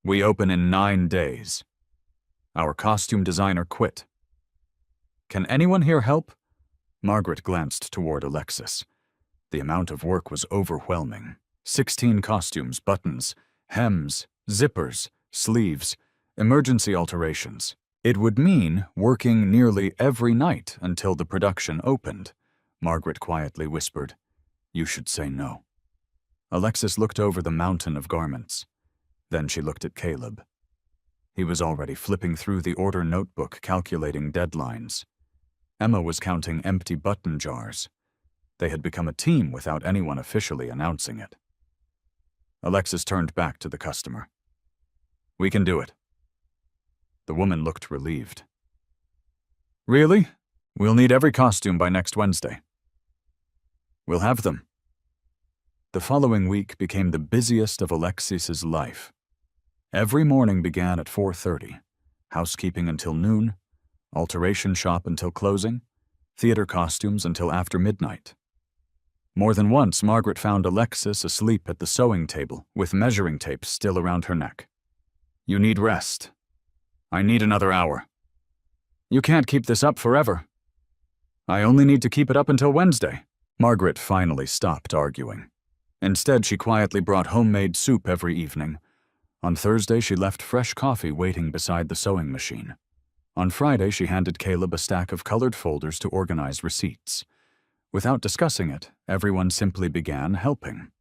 "We open in 9 days. Our costume designer quit." "Can anyone here help?" Margaret glanced toward Alexis. The amount of work was overwhelming. 16 costumes, buttons, hems, zippers, sleeves, emergency alterations. It would mean working nearly every night until the production opened. Margaret quietly whispered, "You should say no." Alexis looked over the mountain of garments. Then she looked at Caleb. He was already flipping through the order notebook, calculating deadlines. Emma was counting empty button jars. They had become a team without anyone officially announcing it. Alexis turned back to the customer. "We can do it." The woman looked relieved. "Really? We'll need every costume by next Wednesday." "We'll have them." The following week became the busiest of Alexis's life. Every morning began at 4:30, housekeeping until noon, alteration shop until closing, theater costumes until after midnight. More than once, Margaret found Alexis asleep at the sewing table with measuring tape still around her neck. "You need rest." "I need another hour." "You can't keep this up forever." "I only need to keep it up until Wednesday." Margaret finally stopped arguing. Instead, she quietly brought homemade soup every evening. On Thursday, she left fresh coffee waiting beside the sewing machine. On Friday, she handed Caleb a stack of colored folders to organize receipts. Without discussing it, everyone simply began helping.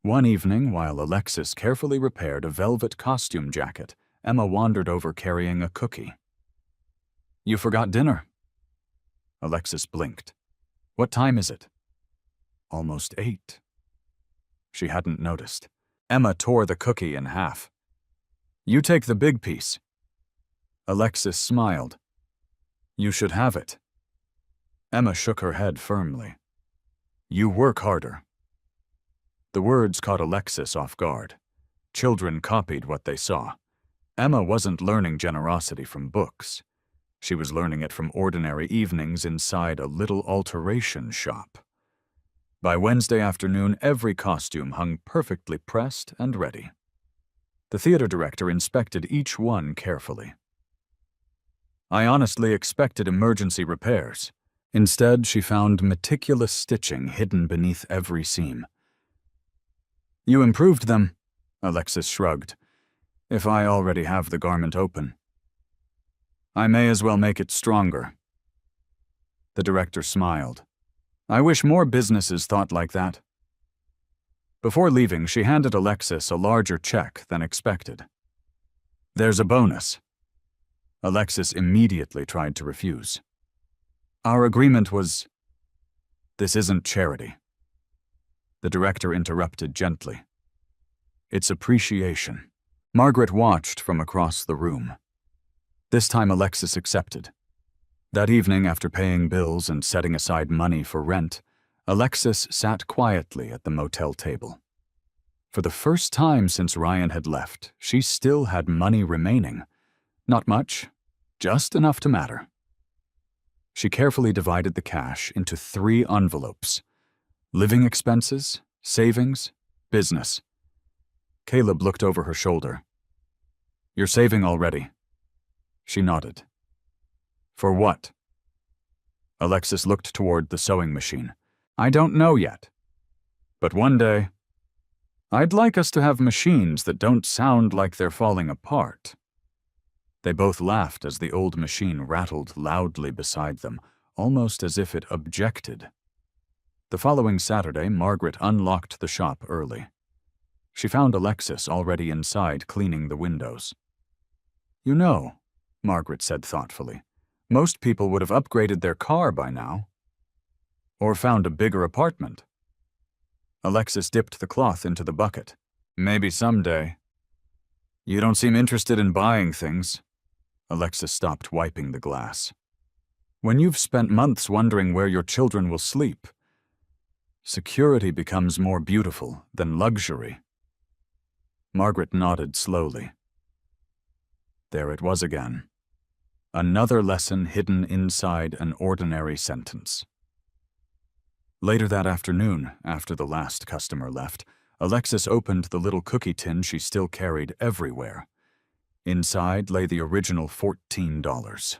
One evening, while Alexis carefully repaired a velvet costume jacket, Emma wandered over carrying a cookie. "You forgot dinner." Alexis blinked. "What time is it?" "Almost 8." She hadn't noticed. Emma tore the cookie in half. "You take the big piece." Alexis smiled. "You should have it." Emma shook her head firmly. "You work harder." The words caught Alexis off guard. Children copied what they saw. Emma wasn't learning generosity from books. She was learning it from ordinary evenings inside a little alteration shop. By Wednesday afternoon, every costume hung perfectly pressed and ready. The theater director inspected each one carefully. "I honestly expected emergency repairs." Instead, she found meticulous stitching hidden beneath every seam. "You improved them," Alexis shrugged. "If I already have the garment open, I may as well make it stronger." The director smiled. "I wish more businesses thought like that." Before leaving, she handed Alexis a larger check than expected. "There's a bonus." Alexis immediately tried to refuse. "Our agreement was—" "This isn't charity." The director interrupted gently. "It's appreciation." Margaret watched from across the room. This time Alexis accepted. That evening, after paying bills and setting aside money for rent, Alexis sat quietly at the motel table. For the first time since Ryan had left, she still had money remaining. Not much, just enough to matter. She carefully divided the cash into 3 envelopes: living expenses, savings, business. Caleb looked over her shoulder. "You're saving already." She nodded. "For what?" Alexis looked toward the sewing machine. "I don't know yet. But one day, I'd like us to have machines that don't sound like they're falling apart." They both laughed as the old machine rattled loudly beside them, almost as if it objected. The following Saturday, Margaret unlocked the shop early. She found Alexis already inside cleaning the windows. "You know," Margaret said thoughtfully, "most people would have upgraded their car by now. Or found a bigger apartment." Alexis dipped the cloth into the bucket. "Maybe someday." "You don't seem interested in buying things." Alexis stopped wiping the glass. "When you've spent months wondering where your children will sleep, security becomes more beautiful than luxury." Margaret nodded slowly. There it was again. Another lesson hidden inside an ordinary sentence. Later that afternoon, after the last customer left, Alexis opened the little cookie tin she still carried everywhere. Inside lay the original $14.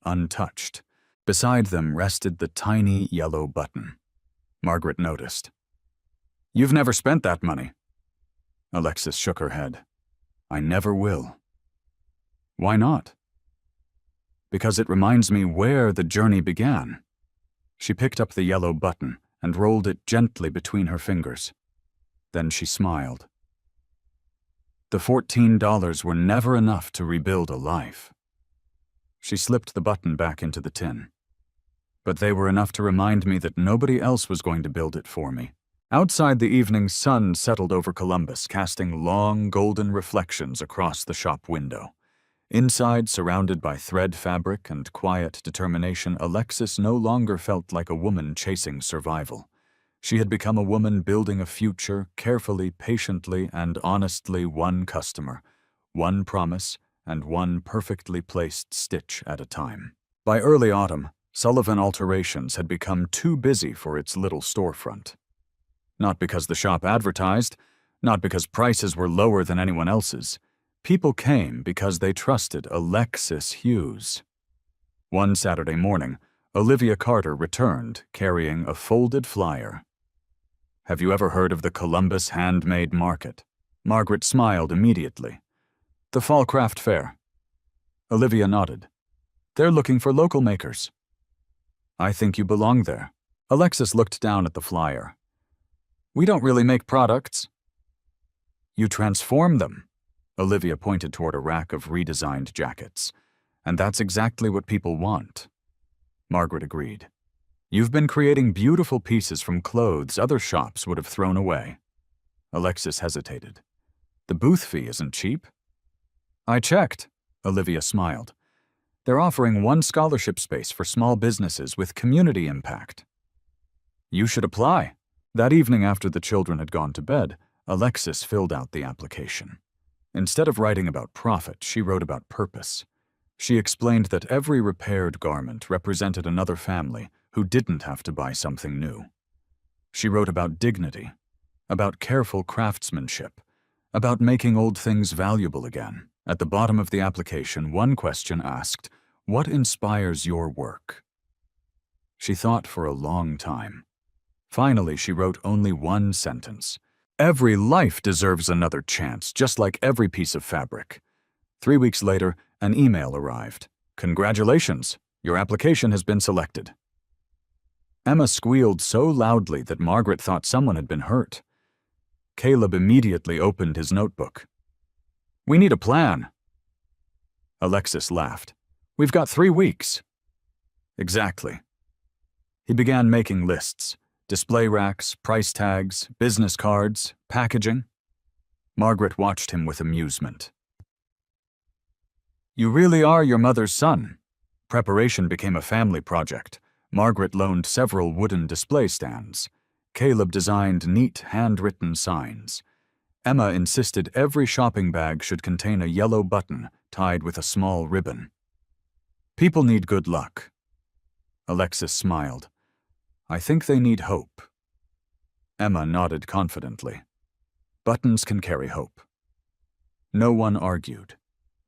Untouched. Beside them rested the tiny yellow button. Margaret noticed. "You've never spent that money." Alexis shook her head. "I never will." "Why not?" "Because it reminds me where the journey began." She picked up the yellow button and rolled it gently between her fingers. Then she smiled. The $14 were never enough to rebuild a life. She slipped the button back into the tin. But they were enough to remind me that nobody else was going to build it for me. Outside, the evening sun settled over Columbus, casting long, golden reflections across the shop window. Inside, surrounded by thread fabric and quiet determination, Alexis no longer felt like a woman chasing survival. She had become a woman building a future, carefully, patiently, and honestly, one customer, one promise, and one perfectly placed stitch at a time. By early autumn, Sullivan Alterations had become too busy for its little storefront. Not because the shop advertised, not because prices were lower than anyone else's. People came because they trusted Alexis Hughes. One Saturday morning, Olivia Carter returned carrying a folded flyer. "Have you ever heard of the Columbus Handmade Market?" Margaret smiled immediately. "The Fall Craft Fair." Olivia nodded. "They're looking for local makers." "I think you belong there." Alexis looked down at the flyer. We don't really make products. You transform them. Olivia pointed toward a rack of redesigned jackets. And that's exactly what people want. Margaret agreed. You've been creating beautiful pieces from clothes other shops would have thrown away. Alexis hesitated. The booth fee isn't cheap. I checked, Olivia smiled. They're offering one scholarship space for small businesses with community impact. You should apply. That evening after the children had gone to bed, Alexis filled out the application. Instead of writing about profit, she wrote about purpose. She explained that every repaired garment represented another family who didn't have to buy something new. She wrote about dignity, about careful craftsmanship, about making old things valuable again. At the bottom of the application, one question asked, "What inspires your work?" She thought for a long time. Finally, she wrote only one sentence. Every life deserves another chance, just like every piece of fabric. 3 weeks later, an email arrived. Congratulations, your application has been selected. Emma squealed so loudly that Margaret thought someone had been hurt. Caleb immediately opened his notebook. We need a plan. Alexis laughed. We've got 3 weeks. Exactly. He began making lists. Display racks, price tags, business cards, packaging. Margaret watched him with amusement. You really are your mother's son. Preparation became a family project. Margaret loaned several wooden display stands. Caleb designed neat, handwritten signs. Emma insisted every shopping bag should contain a yellow button tied with a small ribbon. People need good luck. Alexis smiled. I think they need hope. Emma nodded confidently. Buttons can carry hope. No one argued.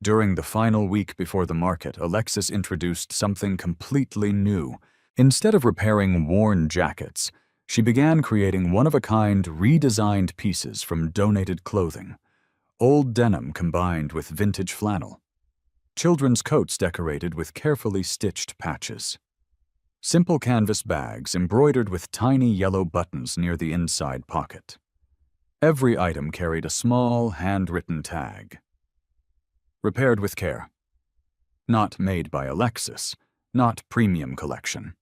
During the final week before the market, Alexis introduced something completely new. Instead of repairing worn jackets, she began creating one-of-a-kind, redesigned pieces from donated clothing. Old denim combined with vintage flannel. Children's coats decorated with carefully stitched patches. Simple canvas bags embroidered with tiny yellow buttons near the inside pocket. Every item carried a small, handwritten tag. Repaired with care. Not made by Alexis, not premium collection.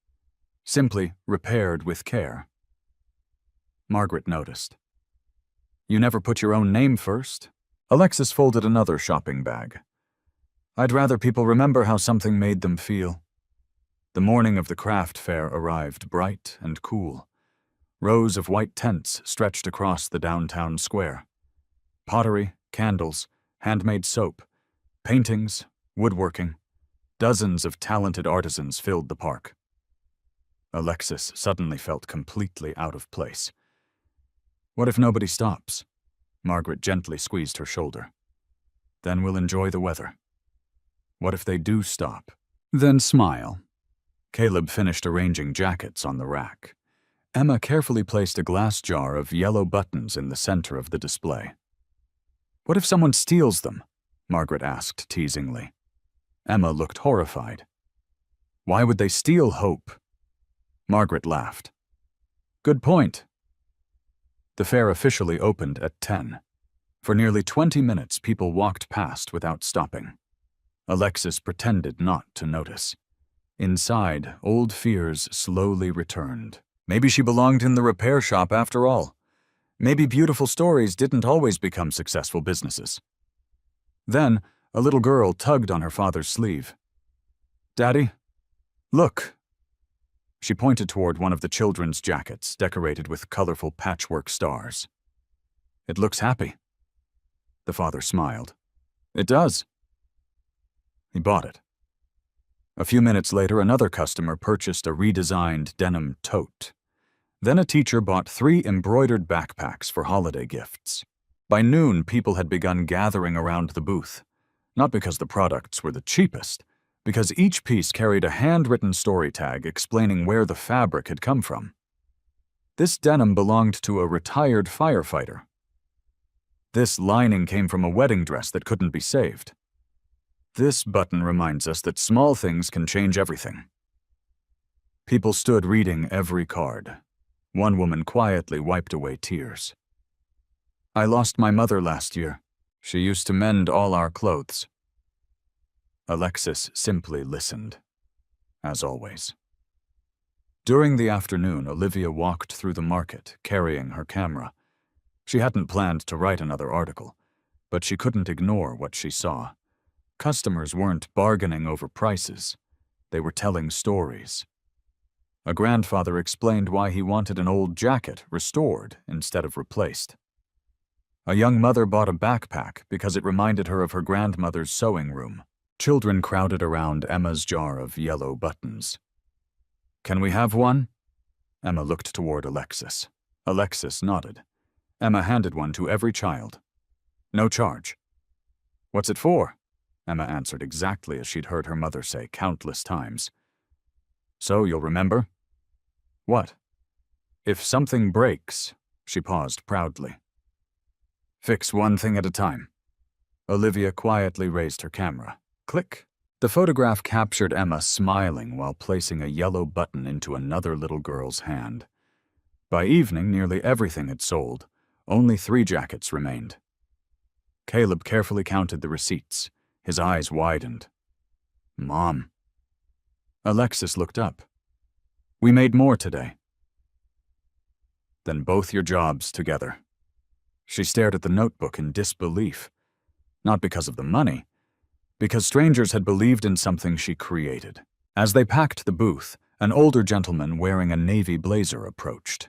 Simply repaired with care. Margaret noticed. You never put your own name first. Alexis folded another shopping bag. I'd rather people remember how something made them feel. The morning of the craft fair arrived bright and cool. Rows of white tents stretched across the downtown square. Pottery, candles, handmade soap, paintings, woodworking. Dozens of talented artisans filled the park. Alexis suddenly felt completely out of place. What if nobody stops? Margaret gently squeezed her shoulder. Then we'll enjoy the weather. What if they do stop? Then smile. Caleb finished arranging jackets on the rack. Emma carefully placed a glass jar of yellow buttons in the center of the display. What if someone steals them? Margaret asked teasingly. Emma looked horrified. Why would they steal hope? Margaret laughed. Good point. The fair officially opened at 10. For nearly 20 minutes, people walked past without stopping. Alexis pretended not to notice. Inside, old fears slowly returned. Maybe she belonged in the repair shop after all. Maybe beautiful stories didn't always become successful businesses. Then, a little girl tugged on her father's sleeve. Daddy, look. She pointed toward one of the children's jackets decorated with colorful patchwork stars. It looks happy. The father smiled. It does. He bought it. A few minutes later, another customer purchased a redesigned denim tote. Then a teacher bought 3 embroidered backpacks for holiday gifts. By noon, people had begun gathering around the booth, not because the products were the cheapest, because each piece carried a handwritten story tag explaining where the fabric had come from. This denim belonged to a retired firefighter. This lining came from a wedding dress that couldn't be saved. This button reminds us that small things can change everything. People stood reading every card. One woman quietly wiped away tears. "I lost my mother last year. She used to mend all our clothes." Alexis simply listened, as always. During the afternoon, Olivia walked through the market, carrying her camera. She hadn't planned to write another article, but she couldn't ignore what she saw. Customers weren't bargaining over prices. They were telling stories. A grandfather explained why he wanted an old jacket restored instead of replaced. A young mother bought a backpack because it reminded her of her grandmother's sewing room. Children crowded around Emma's jar of yellow buttons. "Can we have one?" Emma looked toward Alexis. Alexis nodded. Emma handed one to every child. "No charge." "What's it for?" Emma answered exactly as she'd heard her mother say countless times. "So you'll remember?" "What?" "If something breaks," she paused proudly. "Fix one thing at a time." Olivia quietly raised her camera. Click. The photograph captured Emma smiling while placing a yellow button into another little girl's hand. By evening, nearly everything had sold. Only 3 jackets remained. Caleb carefully counted the receipts. His eyes widened. "Mom." Alexis looked up. "We made more today." "Then both your jobs together." She stared at the notebook in disbelief. Not because of the money, because strangers had believed in something she created. As they packed the booth, an older gentleman wearing a navy blazer approached.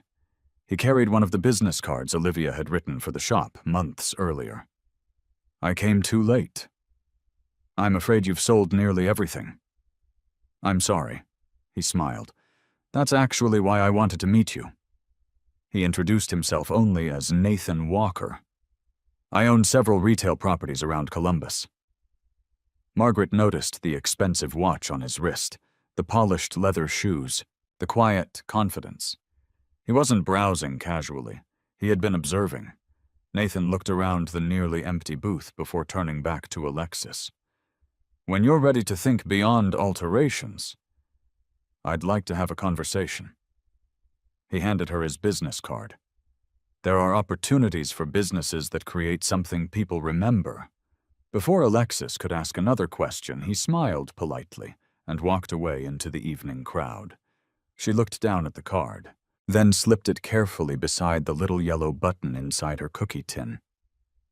He carried one of the business cards Olivia had written for the shop months earlier. "I came too late. I'm afraid you've sold nearly everything." "I'm sorry," he smiled. "That's actually why I wanted to meet you." He introduced himself only as Nathan Walker. "I own several retail properties around Columbus." Margaret noticed the expensive watch on his wrist, the polished leather shoes, the quiet confidence. He wasn't browsing casually. He had been observing. Nathan looked around the nearly empty booth before turning back to Alexis. "When you're ready to think beyond alterations, I'd like to have a conversation." He handed her his business card. "There are opportunities for businesses that create something people remember." Before Alexis could ask another question, he smiled politely and walked away into the evening crowd. She looked down at the card, then slipped it carefully beside the little yellow button inside her cookie tin.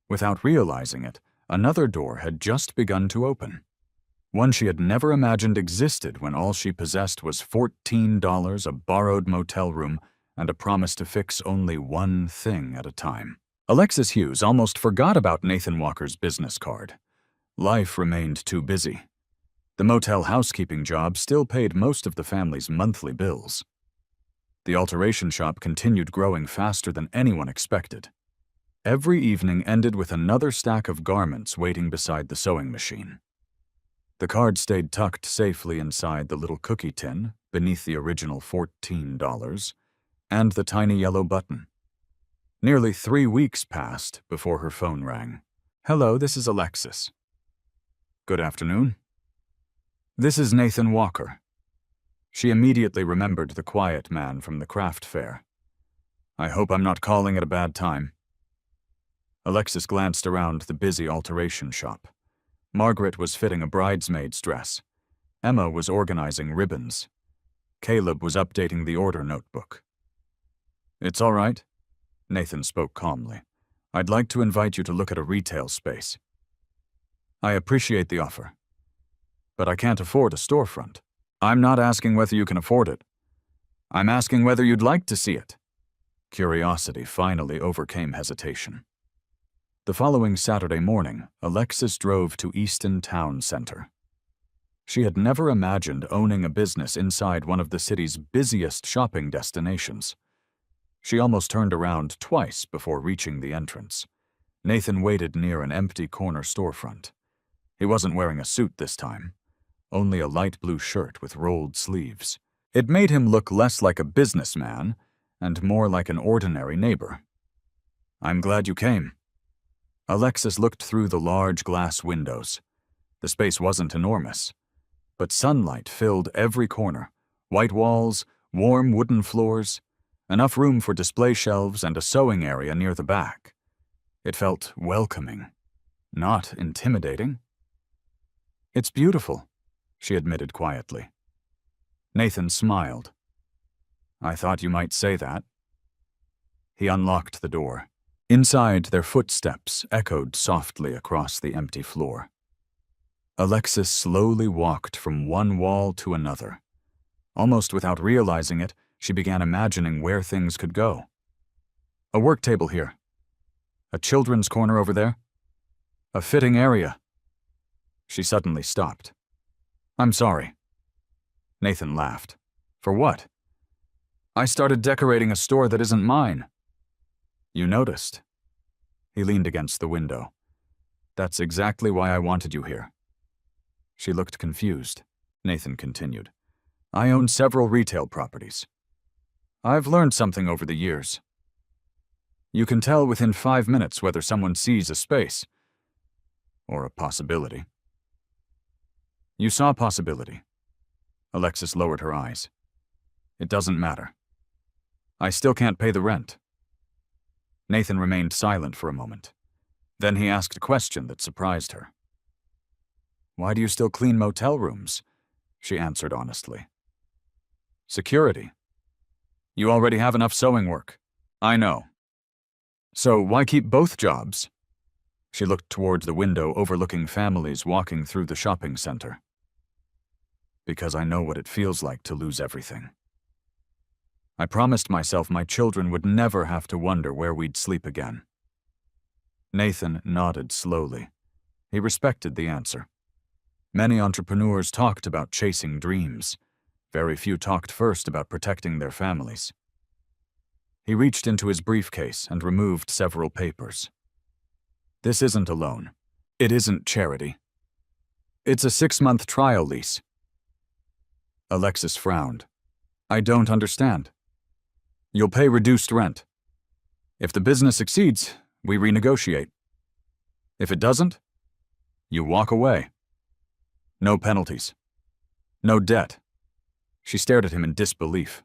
Without realizing it, another door had just begun to open. One she had never imagined existed when all she possessed was $14, a borrowed motel room, and a promise to fix only one thing at a time. Alexis Hughes almost forgot about Nathan Walker's business card. Life remained too busy. The motel housekeeping job still paid most of the family's monthly bills. The alteration shop continued growing faster than anyone expected. Every evening ended with another stack of garments waiting beside the sewing machine. The card stayed tucked safely inside the little cookie tin, beneath the original $14, and the tiny yellow button. Nearly 3 weeks passed before her phone rang. "Hello, this is Alexis." "Good afternoon." "This is Nathan Walker." She immediately remembered the quiet man from the craft fair. "I hope I'm not calling at a bad time." Alexis glanced around the busy alteration shop. Margaret was fitting a bridesmaid's dress. Emma was organizing ribbons. Caleb was updating the order notebook. "It's all right," Nathan spoke calmly. "I'd like to invite you to look at a retail space." "I appreciate the offer, but I can't afford a storefront." "I'm not asking whether you can afford it. I'm asking whether you'd like to see it." Curiosity finally overcame hesitation. The following Saturday morning, Alexis drove to Easton Town Center. She had never imagined owning a business inside one of the city's busiest shopping destinations. She almost turned around twice before reaching the entrance. Nathan waited near an empty corner storefront. He wasn't wearing a suit this time, only a light blue shirt with rolled sleeves. It made him look less like a businessman and more like an ordinary neighbor. "I'm glad you came." Alexis looked through the large glass windows. The space wasn't enormous, but sunlight filled every corner. White walls, warm wooden floors, enough room for display shelves and a sewing area near the back. It felt welcoming, not intimidating. "It's beautiful," she admitted quietly. Nathan smiled. "I thought you might say that." He unlocked the door. Inside, their footsteps echoed softly across the empty floor. Alexis slowly walked from one wall to another. Almost without realizing it, she began imagining where things could go. A work table here. A children's corner over there. A fitting area. She suddenly stopped. "I'm sorry." Nathan laughed. "For what?" "I started decorating a store that isn't mine." "You noticed." He leaned against the window. "That's exactly why I wanted you here." She looked confused. Nathan continued. "I own several retail properties. I've learned something over the years. You can tell within 5 minutes whether someone sees a space or a possibility." "You saw possibility." Alexis lowered her eyes. "It doesn't matter. I still can't pay the rent." Nathan remained silent for a moment. Then he asked a question that surprised her. "Why do you still clean motel rooms?" She answered honestly. "Security. You already have enough sewing work." "I know. So why keep both jobs?" She looked towards the window overlooking families walking through the shopping center. "Because I know what it feels like to lose everything. I promised myself my children would never have to wonder where we'd sleep again." Nathan nodded slowly. He respected the answer. Many entrepreneurs talked about chasing dreams. Very few talked first about protecting their families. He reached into his briefcase and removed several papers. "This isn't a loan. It isn't charity. It's a 6-month trial lease." Alexis frowned. "I don't understand." "You'll pay reduced rent. If the business succeeds, we renegotiate. If it doesn't, you walk away. No penalties. No debt." She stared at him in disbelief.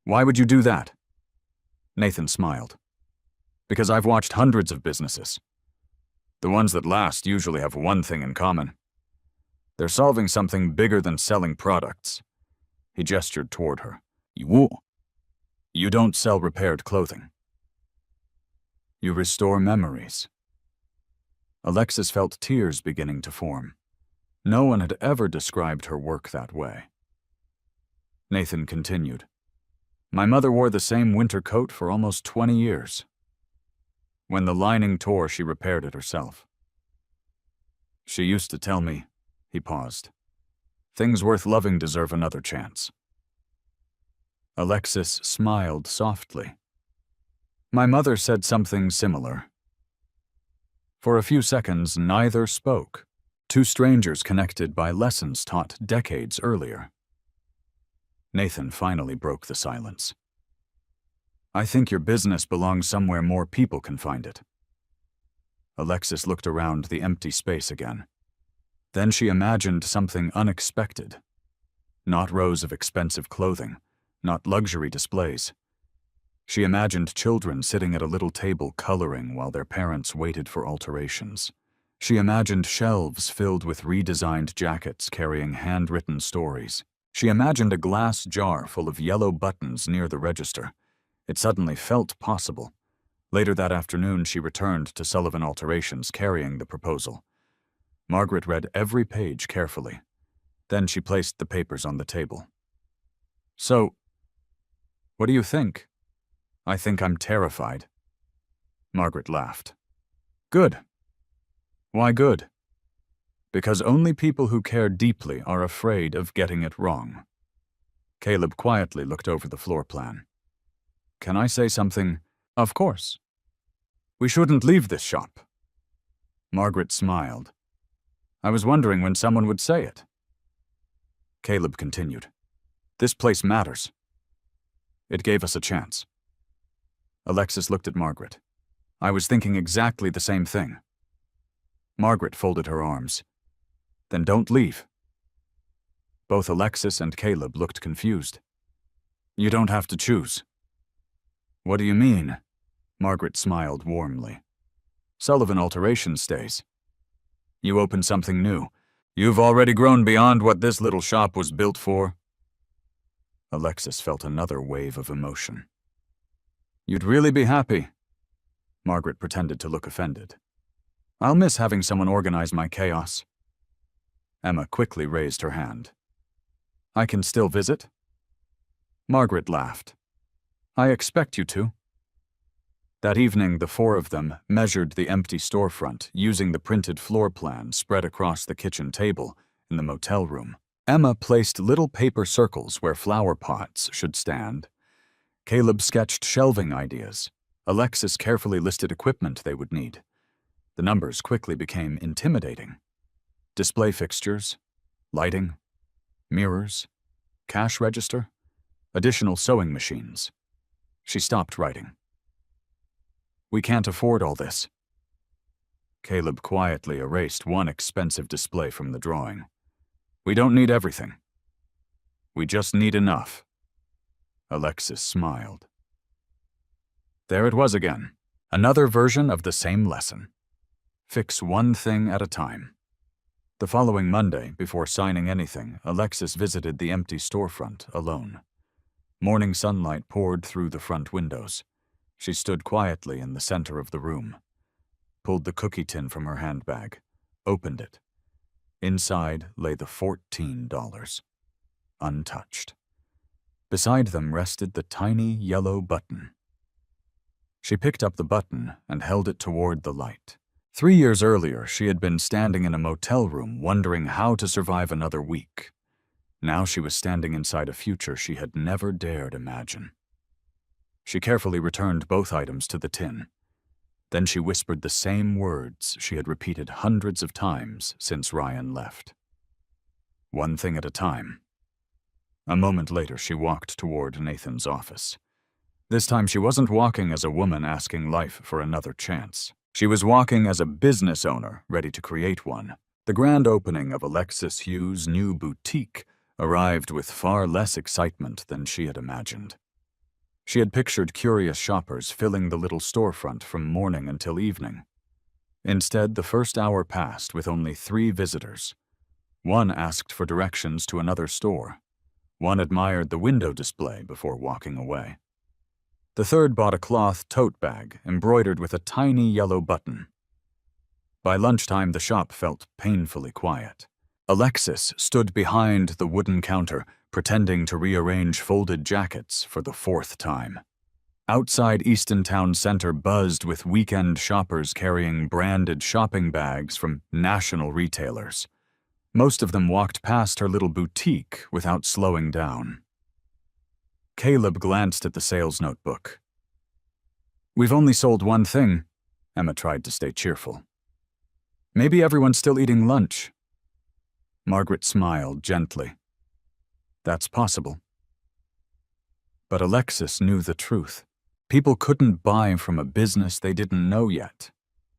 "Why would you do that?" Nathan smiled. "Because I've watched hundreds of businesses. The ones that last usually have one thing in common. They're solving something bigger than selling products." He gestured toward her. You don't sell repaired clothing. You restore memories." Alexis felt tears beginning to form. No one had ever described her work that way. Nathan continued. "My mother wore the same winter coat for almost 20 years. When the lining tore, she repaired it herself. She used to tell me," he paused, "things worth loving deserve another chance." Alexis smiled softly. "My mother said something similar." For a few seconds, neither spoke. Two strangers connected by lessons taught decades earlier. Nathan finally broke the silence. "I think your business belongs somewhere more people can find it." Alexis looked around the empty space again. Then she imagined something unexpected. Not rows of expensive clothing, not luxury displays. She imagined children sitting at a little table coloring while their parents waited for alterations. She imagined shelves filled with redesigned jackets carrying handwritten stories. She imagined a glass jar full of yellow buttons near the register. It suddenly felt possible. Later that afternoon, she returned to Sullivan Alterations carrying the proposal. Margaret read every page carefully. Then she placed the papers on the table. "So, what do you think?" "I think I'm terrified." Margaret laughed. "Good. Why good?" "Because only people who care deeply are afraid of getting it wrong." Caleb quietly looked over the floor plan. "Can I say something?" "Of course." "We shouldn't leave this shop." Margaret smiled. "I was wondering when someone would say it." Caleb continued. "This place matters. It gave us a chance." Alexis looked at Margaret. "I was thinking exactly the same thing." Margaret folded her arms. "Then don't leave." Both Alexis and Caleb looked confused. "You don't have to choose." What do you mean? Margaret smiled warmly. Sullivan Alterations stays. You open something new. You've already grown beyond what this little shop was built for. Alexis felt another wave of emotion. You'd really be happy. Margaret pretended to look offended. I'll miss having someone organize my chaos. Emma quickly raised her hand. I can still visit? Margaret laughed. I expect you to. That evening, the four of them measured the empty storefront using the printed floor plan spread across the kitchen table in the motel room. Emma placed little paper circles where flower pots should stand. Caleb sketched shelving ideas. Alexis carefully listed equipment they would need. The numbers quickly became intimidating. Display fixtures, lighting, mirrors, cash register, additional sewing machines. She stopped writing. We can't afford all this. Caleb quietly erased one expensive display from the drawing. We don't need everything. We just need enough. Alexis smiled. There it was again, another version of the same lesson. Fix one thing at a time. The following Monday, before signing anything, Alexis visited the empty storefront alone. Morning sunlight poured through the front windows. She stood quietly in the center of the room, pulled the cookie tin from her handbag, opened it. Inside lay the $14, untouched. Beside them rested the tiny yellow button. She picked up the button and held it toward the light. 3 years earlier, she had been standing in a motel room wondering how to survive another week. Now she was standing inside a future she had never dared imagine. She carefully returned both items to the tin. Then she whispered the same words she had repeated hundreds of times since Ryan left. One thing at a time. A moment later, she walked toward Nathan's office. This time she wasn't walking as a woman asking life for another chance. She was walking as a business owner ready to create one. The grand opening of Alexis Hughes' new boutique arrived with far less excitement than she had imagined. She had pictured curious shoppers filling the little storefront from morning until evening. Instead, the first hour passed with only 3 visitors. One asked for directions to another store. One admired the window display before walking away. The third bought a cloth tote bag embroidered with a tiny yellow button. By lunchtime, the shop felt painfully quiet. Alexis stood behind the wooden counter, pretending to rearrange folded jackets for the 4th time. Outside Easton Town Center buzzed with weekend shoppers carrying branded shopping bags from national retailers. Most of them walked past her little boutique without slowing down. Caleb glanced at the sales notebook. We've only sold one thing. Emma tried to stay cheerful. Maybe everyone's still eating lunch. Margaret smiled gently. That's possible. But Alexis knew the truth. People couldn't buy from a business they didn't know yet.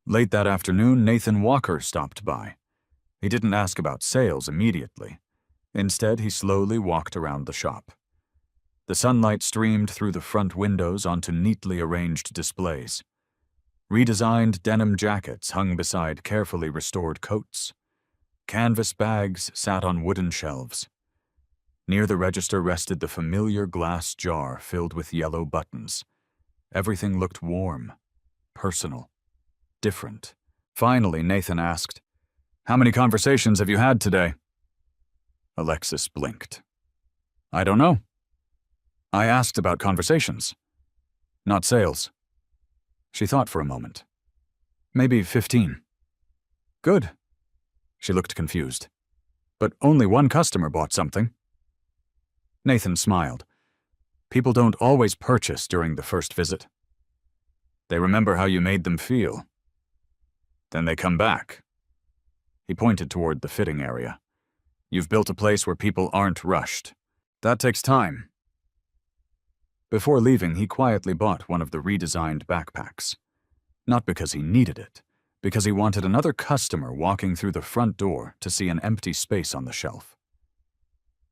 Late that afternoon, Nathan Walker stopped by. He didn't ask about sales immediately. Instead, he slowly walked around the shop. The sunlight streamed through the front windows onto neatly arranged displays. Redesigned denim jackets hung beside carefully restored coats. Canvas bags sat on wooden shelves. Near the register rested the familiar glass jar filled with yellow buttons. Everything looked warm, personal, different. Finally, Nathan asked, "How many conversations have you had today?" Alexis blinked. "I don't know. I asked about conversations, not sales." She thought for a moment. "Maybe 15. Good." She looked confused. "But only one customer bought something." Nathan smiled. "People don't always purchase during the first visit. They remember how you made them feel. Then they come back." He pointed toward the fitting area. "You've built a place where people aren't rushed. That takes time." Before leaving, he quietly bought one of the redesigned backpacks. Not because he needed it, because he wanted another customer walking through the front door to see an empty space on the shelf.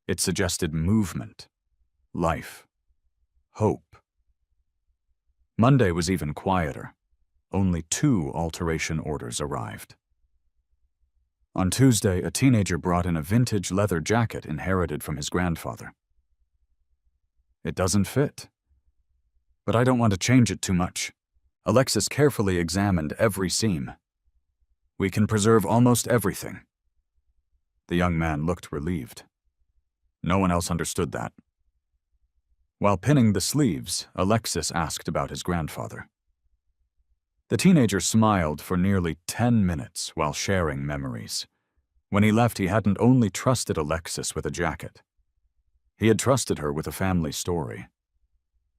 It suggested movement, life, hope. Monday was even quieter. Only 2 alteration orders arrived. On Tuesday, a teenager brought in a vintage leather jacket inherited from his grandfather. It doesn't fit. But I don't want to change it too much. Alexis carefully examined every seam. We can preserve almost everything. The young man looked relieved. No one else understood that. While pinning the sleeves, Alexis asked about his grandfather. The teenager smiled for nearly 10 minutes while sharing memories. When he left, he hadn't only trusted Alexis with a jacket. He had trusted her with a family story.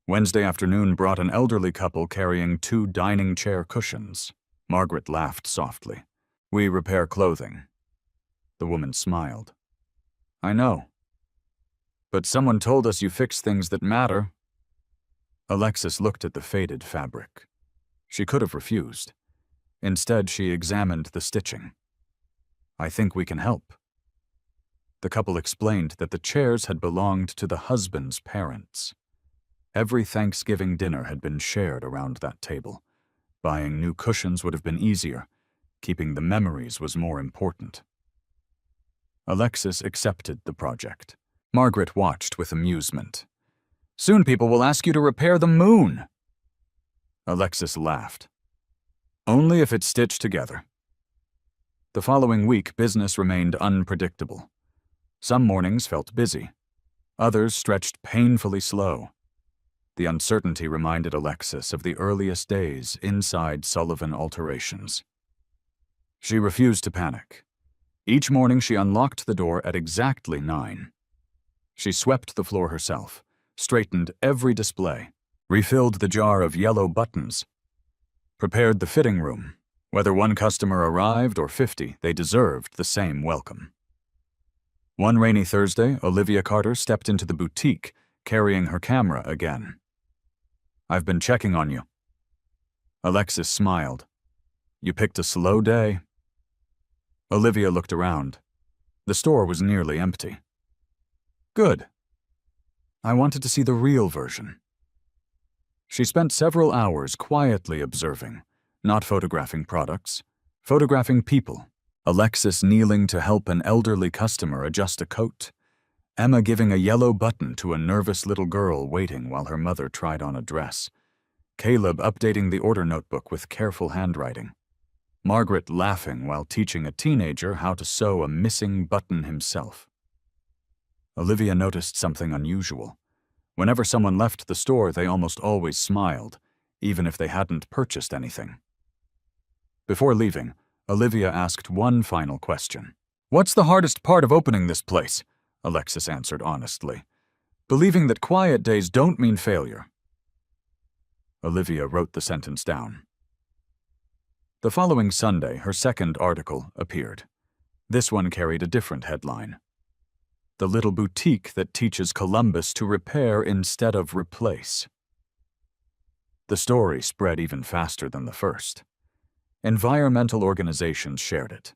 Wednesday afternoon brought an elderly couple carrying 2 dining chair cushions. Margaret laughed softly. We repair clothing. The woman smiled. I know. But someone told us you fix things that matter. Alexis looked at the faded fabric. She could have refused. Instead, she examined the stitching. I think we can help. The couple explained that the chairs had belonged to the husband's parents. Every Thanksgiving dinner had been shared around that table. Buying new cushions would have been easier. Keeping the memories was more important. Alexis accepted the project. Margaret watched with amusement. Soon people will ask you to repair the moon. Alexis laughed. Only if it's stitched together. The following week, business remained unpredictable. Some mornings felt busy. Others stretched painfully slow. The uncertainty reminded Alexis of the earliest days inside Sullivan Alterations. She refused to panic. Each morning she unlocked the door at exactly 9. She swept the floor herself, straightened every display, refilled the jar of yellow buttons, prepared the fitting room. Whether one customer arrived or 50, they deserved the same welcome. One rainy Thursday, Olivia Carter stepped into the boutique, carrying her camera again. I've been checking on you. Alexis smiled. You picked a slow day. Olivia looked around. The store was nearly empty. Good. I wanted to see the real version. She spent several hours quietly observing, not photographing products, photographing people. Alexis kneeling to help an elderly customer adjust a coat. Emma giving a yellow button to a nervous little girl waiting while her mother tried on a dress. Caleb updating the order notebook with careful handwriting. Margaret laughing while teaching a teenager how to sew a missing button himself. Olivia noticed something unusual. Whenever someone left the store, they almost always smiled, even if they hadn't purchased anything. Before leaving, Olivia asked one final question. What's the hardest part of opening this place? Alexis answered honestly. Believing that quiet days don't mean failure. Olivia wrote the sentence down. The following Sunday, her second article appeared. This one carried a different headline. The little boutique that teaches Columbus to repair instead of replace. The story spread even faster than the first. Environmental organizations shared it.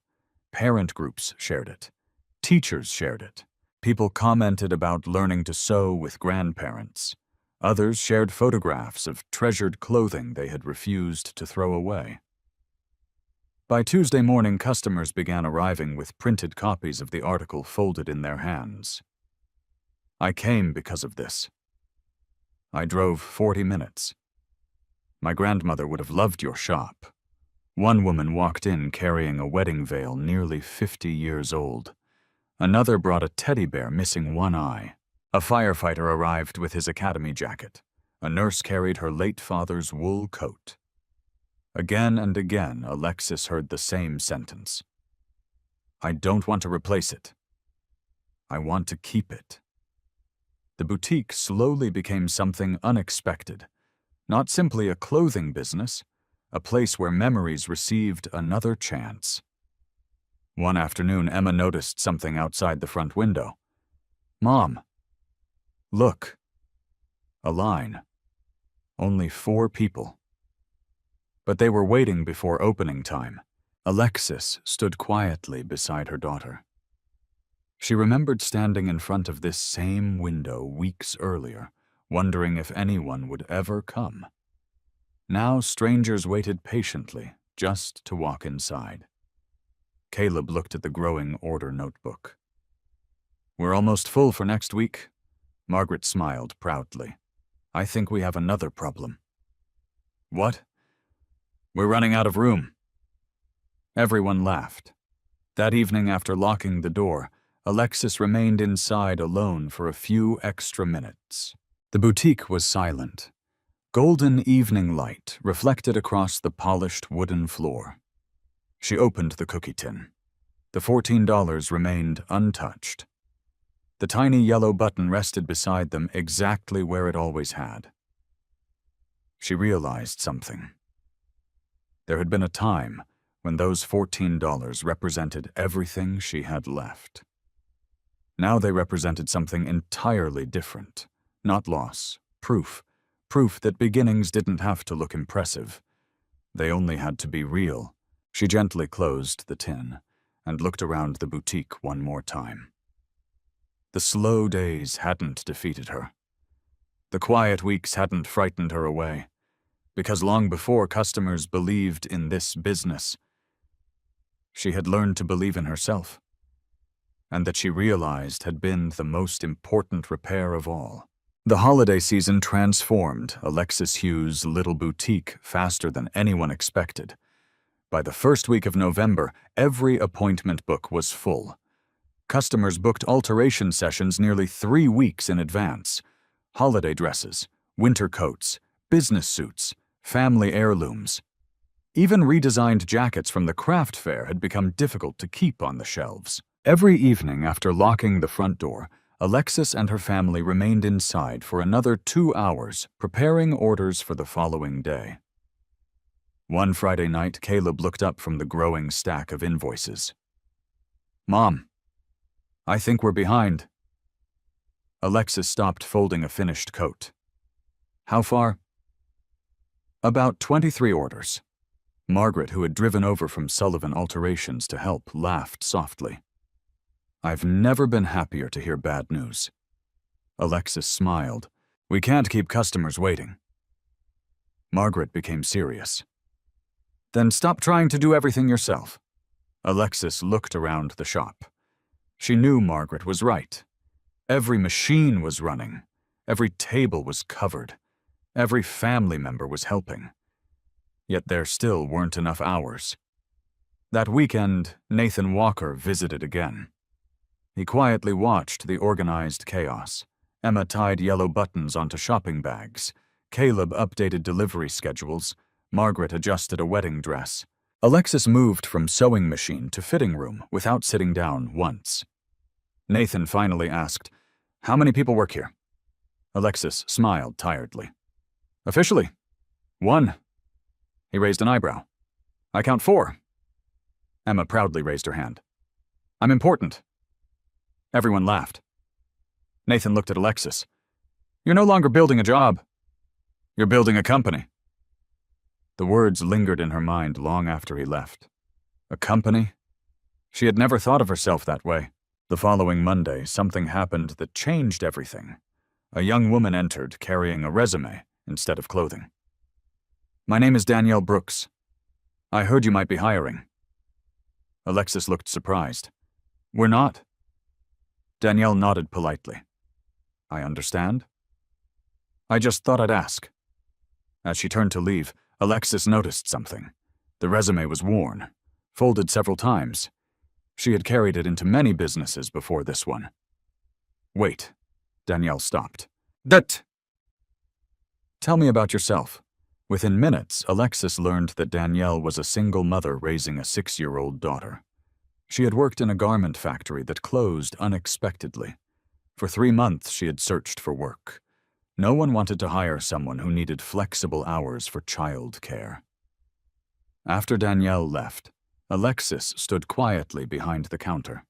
Parent groups shared it. Teachers shared it. People commented about learning to sew with grandparents. Others shared photographs of treasured clothing they had refused to throw away. By Tuesday morning, customers began arriving with printed copies of the article folded in their hands. I came because of this. I drove 40 minutes. My grandmother would have loved your shop. One woman walked in carrying a wedding veil nearly 50 years old. Another brought a teddy bear missing one eye. A firefighter arrived with his academy jacket. A nurse carried her late father's wool coat. Again and again, Alexis heard the same sentence. I don't want to replace it. I want to keep it. The boutique slowly became something unexpected. Not simply a clothing business, a place where memories received another chance. One afternoon, Emma noticed something outside the front window. Mom, look. A line. Only 4 people. But they were waiting before opening time. Alexis stood quietly beside her daughter. She remembered standing in front of this same window weeks earlier, wondering if anyone would ever come. Now strangers waited patiently just to walk inside. Caleb looked at the growing order notebook. "We're almost full for next week." Margaret smiled proudly. "I think we have another problem." "What?" "We're running out of room." Everyone laughed. That evening, after locking the door, Alexis remained inside alone for a few extra minutes. The boutique was silent. Golden evening light reflected across the polished wooden floor. She opened the cookie tin. The $14 remained untouched. The tiny yellow button rested beside them exactly where it always had. She realized something. There had been a time when those $14 represented everything she had left. Now they represented something entirely different. Not loss, proof that beginnings didn't have to look impressive. They only had to be real. She gently closed the tin and looked around the boutique one more time. The slow days hadn't defeated her. The quiet weeks hadn't frightened her away, because long before customers believed in this business, she had learned to believe in herself, and that she realized had been the most important repair of all. The holiday season transformed Alexis Hughes' little boutique faster than anyone expected. By the first week of November, every appointment book was full. Customers booked alteration sessions nearly 3 weeks in advance. Holiday dresses, winter coats, business suits, family heirlooms. Even redesigned jackets from the craft fair had become difficult to keep on the shelves. Every evening after locking the front door, Alexis and her family remained inside for another 2 hours, preparing orders for the following day. One Friday night, Caleb looked up from the growing stack of invoices. "Mom, I think we're behind." Alexis stopped folding a finished coat. "How far?" "About 23 orders." Margaret, who had driven over from Sullivan Alterations to help, laughed softly. "I've never been happier to hear bad news." Alexis smiled. "We can't keep customers waiting." Margaret became serious. "Then stop trying to do everything yourself." Alexis looked around the shop. She knew Margaret was right. Every machine was running. Every table was covered. Every family member was helping. Yet there still weren't enough hours. That weekend, Nathan Walker visited again. He quietly watched the organized chaos. Emma tied yellow buttons onto shopping bags. Caleb updated delivery schedules. Margaret adjusted a wedding dress. Alexis moved from sewing machine to fitting room without sitting down once. Nathan finally asked, "How many people work here?" Alexis smiled tiredly. "Officially, 1. He raised an eyebrow. "I count 4. Emma proudly raised her hand. "I'm important." Everyone laughed. Nathan looked at Alexis. "You're no longer building a job. You're building a company." The words lingered in her mind long after he left. A company? She had never thought of herself that way. The following Monday, something happened that changed everything. A young woman entered carrying a resume instead of clothing. "My name is Danielle Brooks. I heard you might be hiring." Alexis looked surprised. "We're not." Danielle nodded politely. "I understand." "I just thought I'd ask." As she turned to leave, Alexis noticed something. The resume was worn, folded several times. She had carried it into many businesses before this one. "Wait." Danielle stopped. "Tell me about yourself." Within minutes, Alexis learned that Danielle was a single mother raising a 6-year-old daughter. She had worked in a garment factory that closed unexpectedly. For 3 months, she had searched for work. No one wanted to hire someone who needed flexible hours for child care. After Danielle left, Alexis stood quietly behind the counter.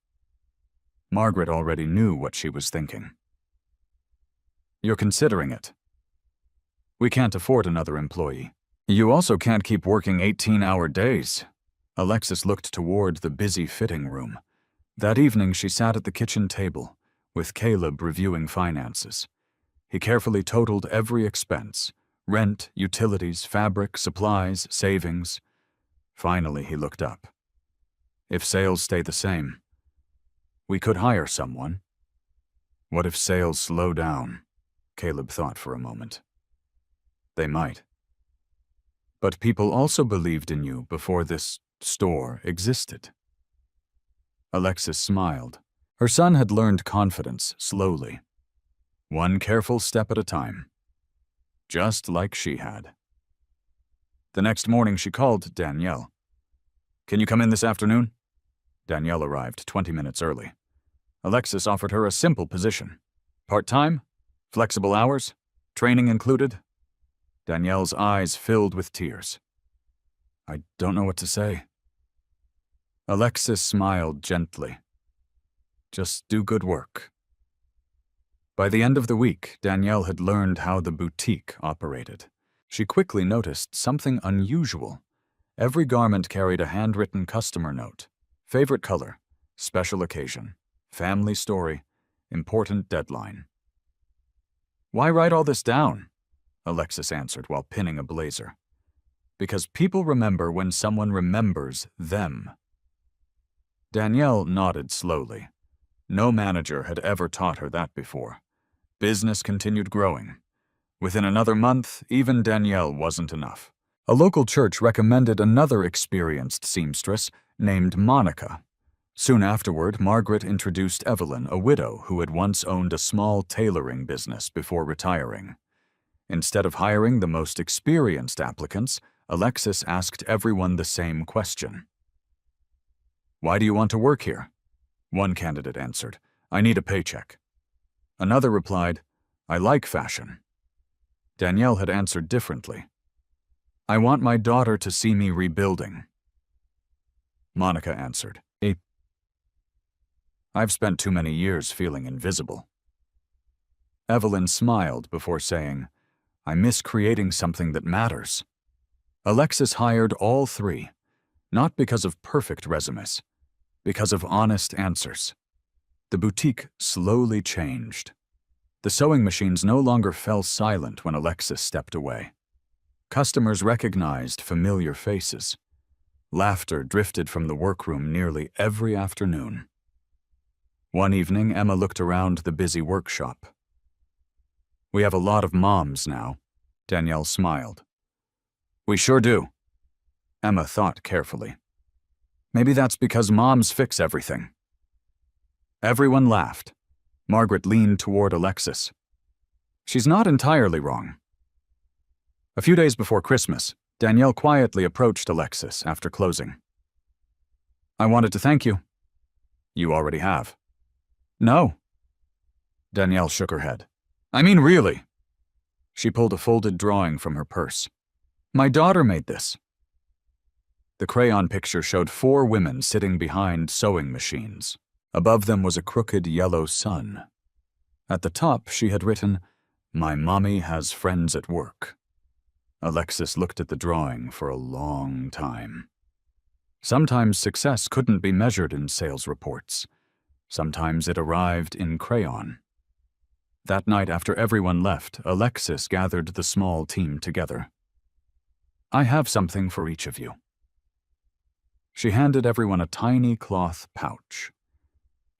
Margaret already knew what she was thinking. "You're considering it. We can't afford another employee. You also can't keep working 18-hour days." Alexis looked toward the busy fitting room. That evening, she sat at the kitchen table, with Caleb reviewing finances. He carefully totaled every expense, Rent, utilities, fabric, supplies, savings. Finally, he looked up. If sales stay the same, we could hire someone. What if sales slow down? Caleb thought for a moment. They might. But people also believed in you before this store existed. Alexis smiled. Her son had learned confidence slowly, one careful step at a time, just like she had. The next morning she called Danielle. Can you come in this afternoon? Danielle arrived 20 minutes early. Alexis offered her a simple position. Part-time? Flexible hours? Training included? Danielle's eyes filled with tears. I don't know what to say. Alexis smiled gently. Just do good work. By the end of the week, Danielle had learned how the boutique operated. She quickly noticed something unusual. Every garment carried a handwritten customer note. Favorite color, special occasion, family story, important deadline. Why write all this down? Alexis answered while pinning a blazer. Because people remember when someone remembers them. Danielle nodded slowly. No manager had ever taught her that before. Business continued growing. Within another month, even Danielle wasn't enough. A local church recommended another experienced seamstress named Monica. Soon afterward, Margaret introduced Evelyn, a widow who had once owned a small tailoring business before retiring. Instead of hiring the most experienced applicants, Alexis asked everyone the same question. Why do you want to work here? One candidate answered, I need a paycheck. Another replied, I like fashion. Danielle had answered differently. I want my daughter to see me rebuilding. Monica answered, I've spent too many years feeling invisible. Evelyn smiled before saying, I miss creating something that matters. Alexis hired all three, not because of perfect resumes, because of honest answers. The boutique slowly changed. The sewing machines no longer fell silent when Alexis stepped away. Customers recognized familiar faces. Laughter drifted from the workroom nearly every afternoon. One evening, Emma looked around the busy workshop. We have a lot of moms now. Danielle smiled. We sure do. Emma thought carefully. Maybe that's because moms fix everything. Everyone laughed. Margaret leaned toward Alexis. She's not entirely wrong. A few days before Christmas, Danielle quietly approached Alexis after closing. I wanted to thank you. You already have. No. Danielle shook her head. I mean, really. She pulled a folded drawing from her purse. My daughter made this. The crayon picture showed 4 women sitting behind sewing machines. Above them was a crooked yellow sun. At the top, she had written, My mommy has friends at work. Alexis looked at the drawing for a long time. Sometimes success couldn't be measured in sales reports. Sometimes it arrived in crayon. That night after everyone left, Alexis gathered the small team together. I have something for each of you. She handed everyone a tiny cloth pouch.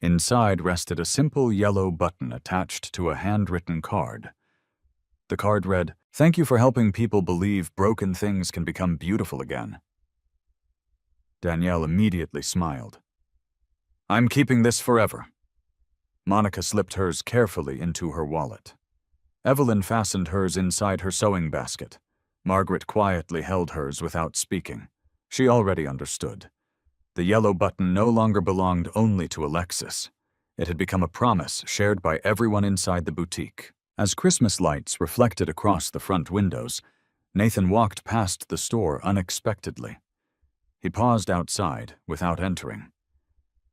Inside rested a simple yellow button attached to a handwritten card. The card read, Thank you for helping people believe broken things can become beautiful again. Danielle immediately smiled. I'm keeping this forever. Monica slipped hers carefully into her wallet. Evelyn fastened hers inside her sewing basket. Margaret quietly held hers without speaking. She already understood. The yellow button no longer belonged only to Alexis. It had become a promise shared by everyone inside the boutique. As Christmas lights reflected across the front windows, Nathan walked past the store unexpectedly. He paused outside without entering.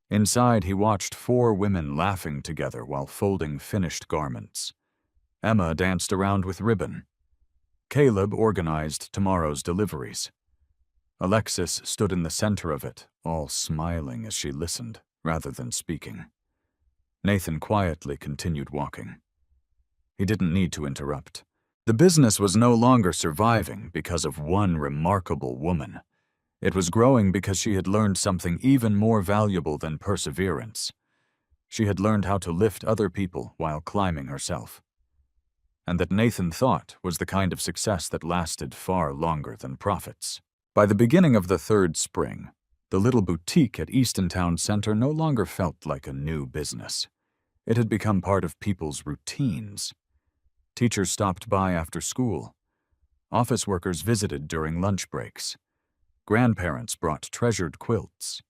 Inside, he watched 4 women laughing together while folding finished garments. Emma danced around with ribbon. Caleb organized tomorrow's deliveries. Alexis stood in the center of it, all smiling as she listened, rather than speaking. Nathan quietly continued walking. He didn't need to interrupt. The business was no longer surviving because of one remarkable woman. It was growing because she had learned something even more valuable than perseverance. She had learned how to lift other people while climbing herself. And that Nathan thought was the kind of success that lasted far longer than profits. By the beginning of the third spring, the little boutique at Easton Town Center no longer felt like a new business. It had become part of people's routines. Teachers stopped by after school. Office workers visited during lunch breaks. Grandparents brought treasured quilts.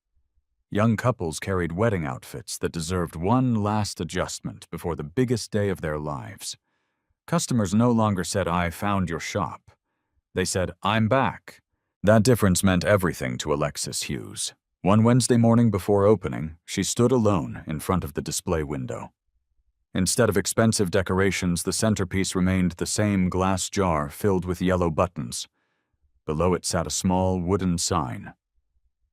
Young couples carried wedding outfits that deserved one last adjustment before the biggest day of their lives. Customers no longer said, "I found your shop." They said, "I'm back." That difference meant everything to Alexis Hughes. One Wednesday morning before opening, she stood alone in front of the display window. Instead of expensive decorations, the centerpiece remained the same glass jar filled with yellow buttons. Below it sat a small wooden sign.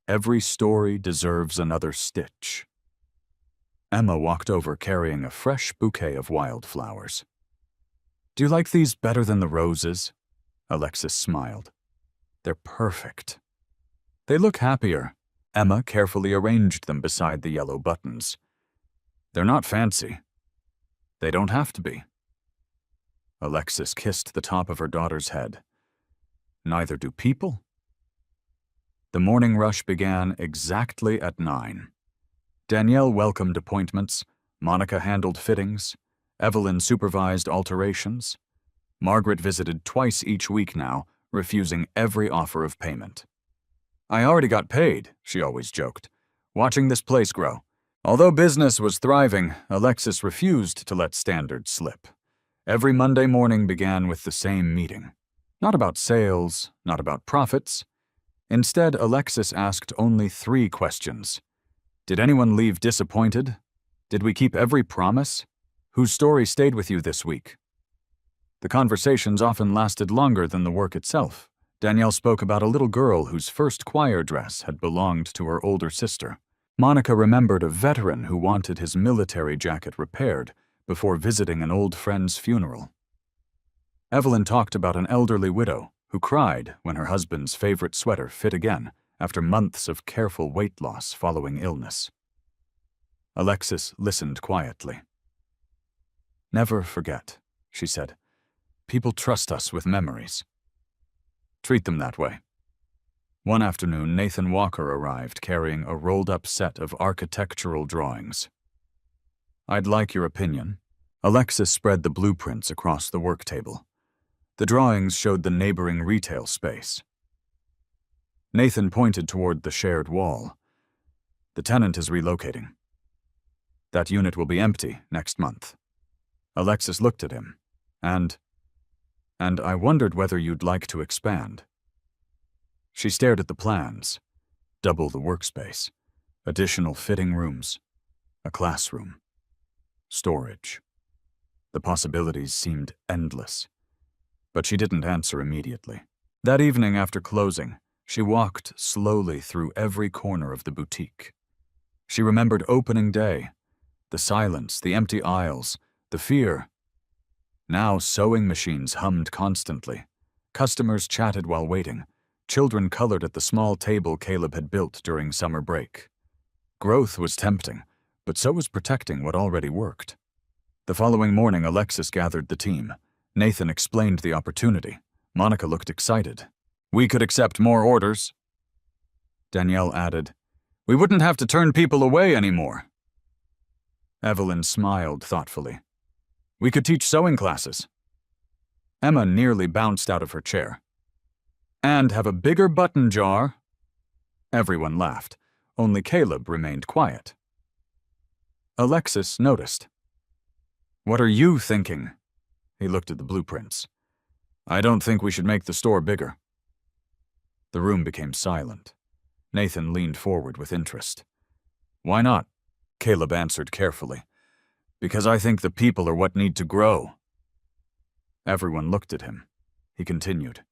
"Every story deserves another stitch." Emma walked over carrying a fresh bouquet of wildflowers. "Do you like these better than the roses?" Alexis smiled. "They're perfect." "They look happier." Emma carefully arranged them beside the yellow buttons. "They're not fancy." "They don't have to be." Alexis kissed the top of her daughter's head. "Neither do people." The morning rush began exactly at 9. Danielle welcomed appointments, Monica handled fittings, Evelyn supervised alterations. Margaret visited twice each week now, refusing every offer of payment. "I already got paid," she always joked, "watching this place grow." Although business was thriving, Alexis refused to let standards slip. Every Monday morning began with the same meeting. Not about sales, not about profits. Instead, Alexis asked only 3 questions. Did anyone leave disappointed? Did we keep every promise? Whose story stayed with you this week? The conversations often lasted longer than the work itself. Danielle spoke about a little girl whose first choir dress had belonged to her older sister. Monica remembered a veteran who wanted his military jacket repaired before visiting an old friend's funeral. Evelyn talked about an elderly widow who cried when her husband's favorite sweater fit again after months of careful weight loss following illness. Alexis listened quietly. "Never forget," she said. "People trust us with memories. Treat them that way." One afternoon, Nathan Walker arrived carrying a rolled-up set of architectural drawings. "I'd like your opinion." Alexis spread the blueprints across the work table. The drawings showed the neighboring retail space. Nathan pointed toward the shared wall. "The tenant is relocating. That unit will be empty next month." Alexis looked at him, and I wondered whether you'd like to expand." She stared at the plans. Double the workspace, additional fitting rooms, a classroom, storage. The possibilities seemed endless. But she didn't answer immediately. That evening after closing, she walked slowly through every corner of the boutique. She remembered opening day, the silence, the empty aisles, the fear. Now sewing machines hummed constantly. Customers chatted while waiting. Children colored at the small table Caleb had built during summer break. Growth was tempting, but so was protecting what already worked. The following morning, Alexis gathered the team. Nathan explained the opportunity. Monica looked excited. "We could accept more orders." Danielle added, "We wouldn't have to turn people away anymore." Evelyn smiled thoughtfully. "We could teach sewing classes." Emma nearly bounced out of her chair. "And have a bigger button jar." Everyone laughed. Only Caleb remained quiet. Alexis noticed. "What are you thinking?" He looked at the blueprints. "I don't think we should make the store bigger." The room became silent. Nathan leaned forward with interest. "Why not?" Caleb answered carefully. "Because I think the people are what need to grow." Everyone looked at him. He continued.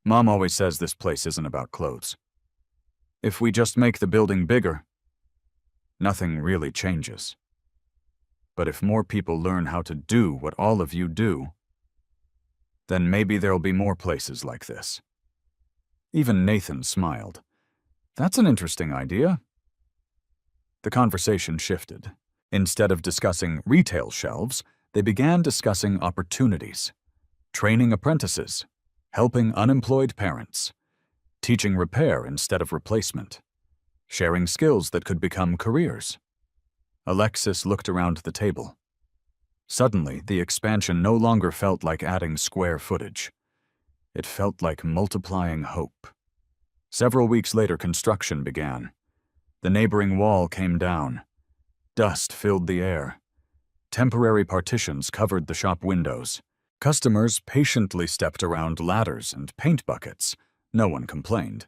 "Mom always says this place isn't about clothes. If we just make the building bigger, nothing really changes. But if more people learn how to do what all of you do, Then maybe there'll be more places like this. Even Nathan smiled. That's an interesting idea. The conversation shifted. Instead of discussing retail shelves, they began discussing opportunities. Training apprentices, helping unemployed parents, teaching repair instead of replacement, sharing skills that could become careers. Alexis looked around the table. Suddenly, the expansion no longer felt like adding square footage. It felt like multiplying hope. Several weeks later, construction began. The neighboring wall came down. Dust filled the air. Temporary partitions covered the shop windows. Customers patiently stepped around ladders and paint buckets. No one complained.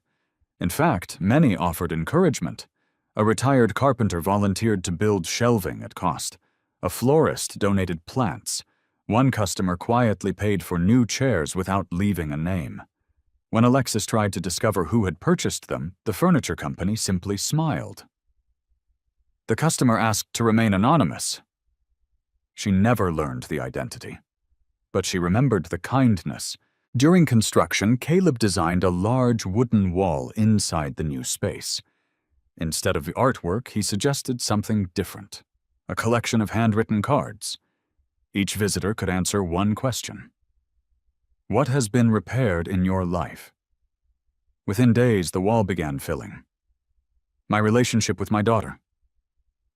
In fact, many offered encouragement. A retired carpenter volunteered to build shelving at cost. A florist donated plants. One customer quietly paid for new chairs without leaving a name. When Alexis tried to discover who had purchased them, the furniture company simply smiled. The customer asked to remain anonymous. She never learned the identity, but she remembered the kindness. During construction, Caleb designed a large wooden wall inside the new space. Instead of the artwork, he suggested something different, a collection of handwritten cards. Each visitor could answer one question. What has been repaired in your life? Within days, the wall began filling. My relationship with my daughter.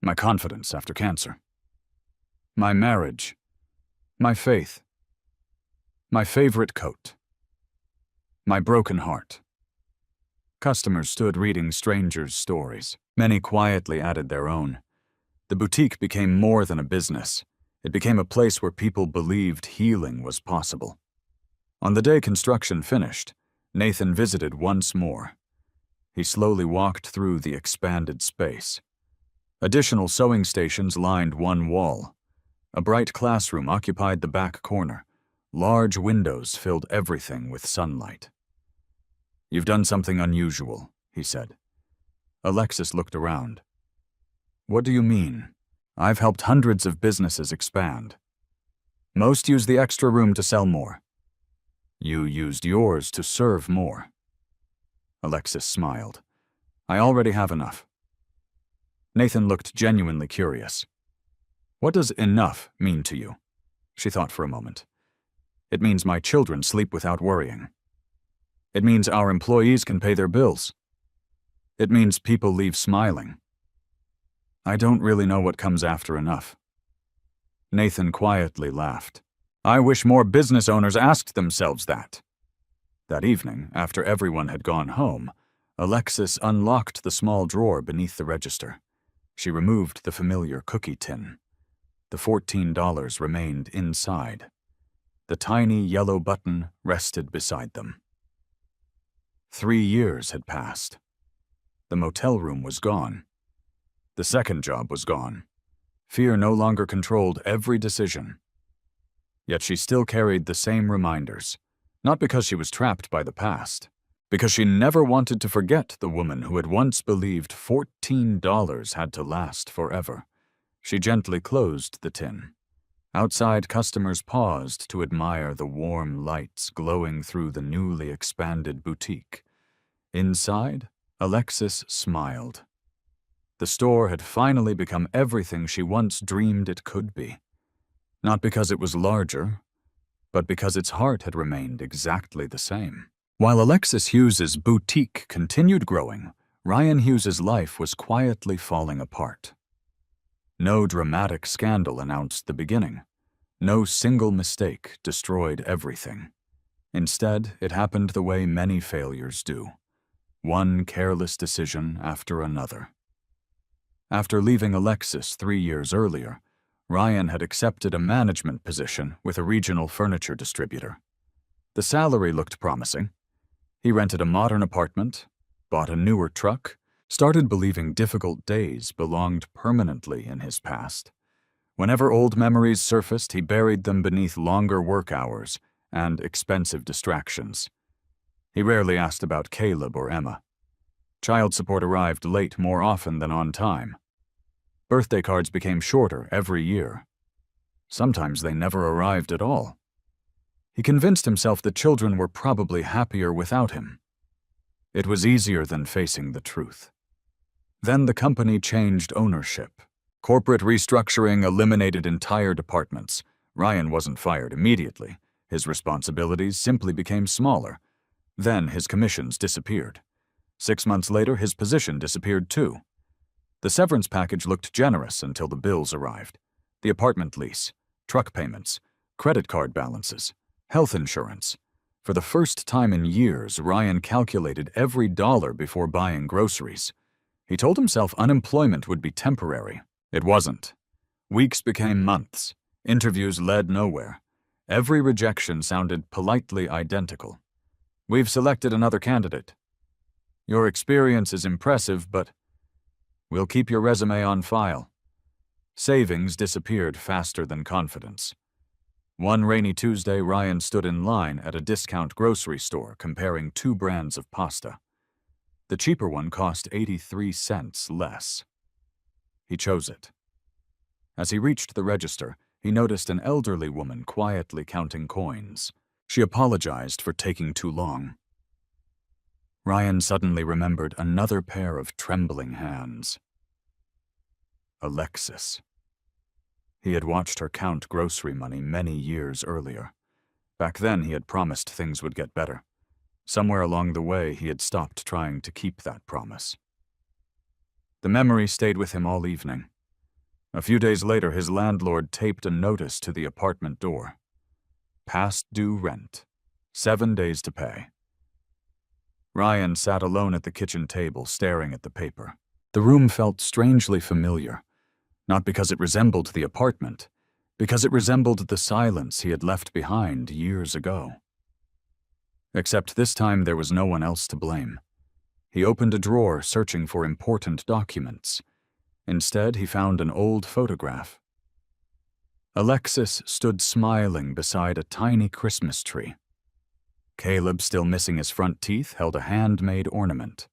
My confidence after cancer. My marriage. My faith. My favorite coat. My broken heart. Customers stood reading strangers' stories. Many quietly added their own. The boutique became more than a business. It became a place where people believed healing was possible. On the day construction finished, Nathan visited once more. He slowly walked through the expanded space. Additional sewing stations lined one wall. A bright classroom occupied the back corner. Large windows filled everything with sunlight. You've done something unusual, he said. Alexis looked around. What do you mean? I've helped hundreds of businesses expand. Most use the extra room to sell more. You used yours to serve more. Alexis smiled. I already have enough. Nathan looked genuinely curious. What does enough mean to you? She thought for a moment. It means my children sleep without worrying. It means our employees can pay their bills. It means people leave smiling. I don't really know what comes after enough. Nathan quietly laughed. I wish more business owners asked themselves that. That evening, after everyone had gone home, Alexis unlocked the small drawer beneath the register. She removed the familiar cookie tin. The $14 remained inside. The tiny yellow button rested beside them. 3 years had passed. The motel room was gone. The second job was gone. Fear no longer controlled every decision. Yet she still carried the same reminders, not because she was trapped by the past, because she never wanted to forget the woman who had once believed $14 had to last forever. She gently closed the tin. Outside, customers paused to admire the warm lights glowing through the newly expanded boutique. Inside, Alexis smiled. The store had finally become everything she once dreamed it could be. Not because it was larger, but because its heart had remained exactly the same. While Alexis Hughes's boutique continued growing, Ryan Hughes's life was quietly falling apart. No dramatic scandal announced the beginning. No single mistake destroyed everything. Instead, it happened the way many failures do. One careless decision after another. After leaving Alexis 3 years earlier, Ryan had accepted a management position with a regional furniture distributor. The salary looked promising. He rented a modern apartment, bought a newer truck, started believing difficult days belonged permanently in his past. Whenever old memories surfaced, he buried them beneath longer work hours and expensive distractions. He rarely asked about Caleb or Emma. Child support arrived late more often than on time. Birthday cards became shorter every year. Sometimes they never arrived at all. He convinced himself the children were probably happier without him. It was easier than facing the truth. Then the company changed ownership. Corporate restructuring eliminated entire departments. Ryan wasn't fired immediately. His responsibilities simply became smaller. Then his commissions disappeared. 6 months later, his position disappeared too. The severance package looked generous until the bills arrived. The apartment lease, truck payments, credit card balances, health insurance. For the first time in years, Ryan calculated every dollar before buying groceries. He told himself unemployment would be temporary. It wasn't. Weeks became months. Interviews led nowhere. Every rejection sounded politely identical. "We've selected another candidate. Your experience is impressive, but we'll keep your resume on file." Savings disappeared faster than confidence. One rainy Tuesday, Ryan stood in line at a discount grocery store comparing 2 brands of pasta. The cheaper one cost 83 cents less. He chose it. As he reached the register, he noticed an elderly woman quietly counting coins. She apologized for taking too long. Ryan suddenly remembered another pair of trembling hands. Alexis. He had watched her count grocery money many years earlier. Back then, he had promised things would get better. Somewhere along the way, he had stopped trying to keep that promise. The memory stayed with him all evening. A few days later, his landlord taped a notice to the apartment door. Past due rent. 7 days to pay. Ryan sat alone at the kitchen table, staring at the paper. The room felt strangely familiar, not because it resembled the apartment, because it resembled the silence he had left behind years ago. Except this time there was no one else to blame. He opened a drawer, searching for important documents. Instead, he found an old photograph. Alexis stood smiling beside a tiny Christmas tree. Caleb, still missing his front teeth, held a handmade ornament.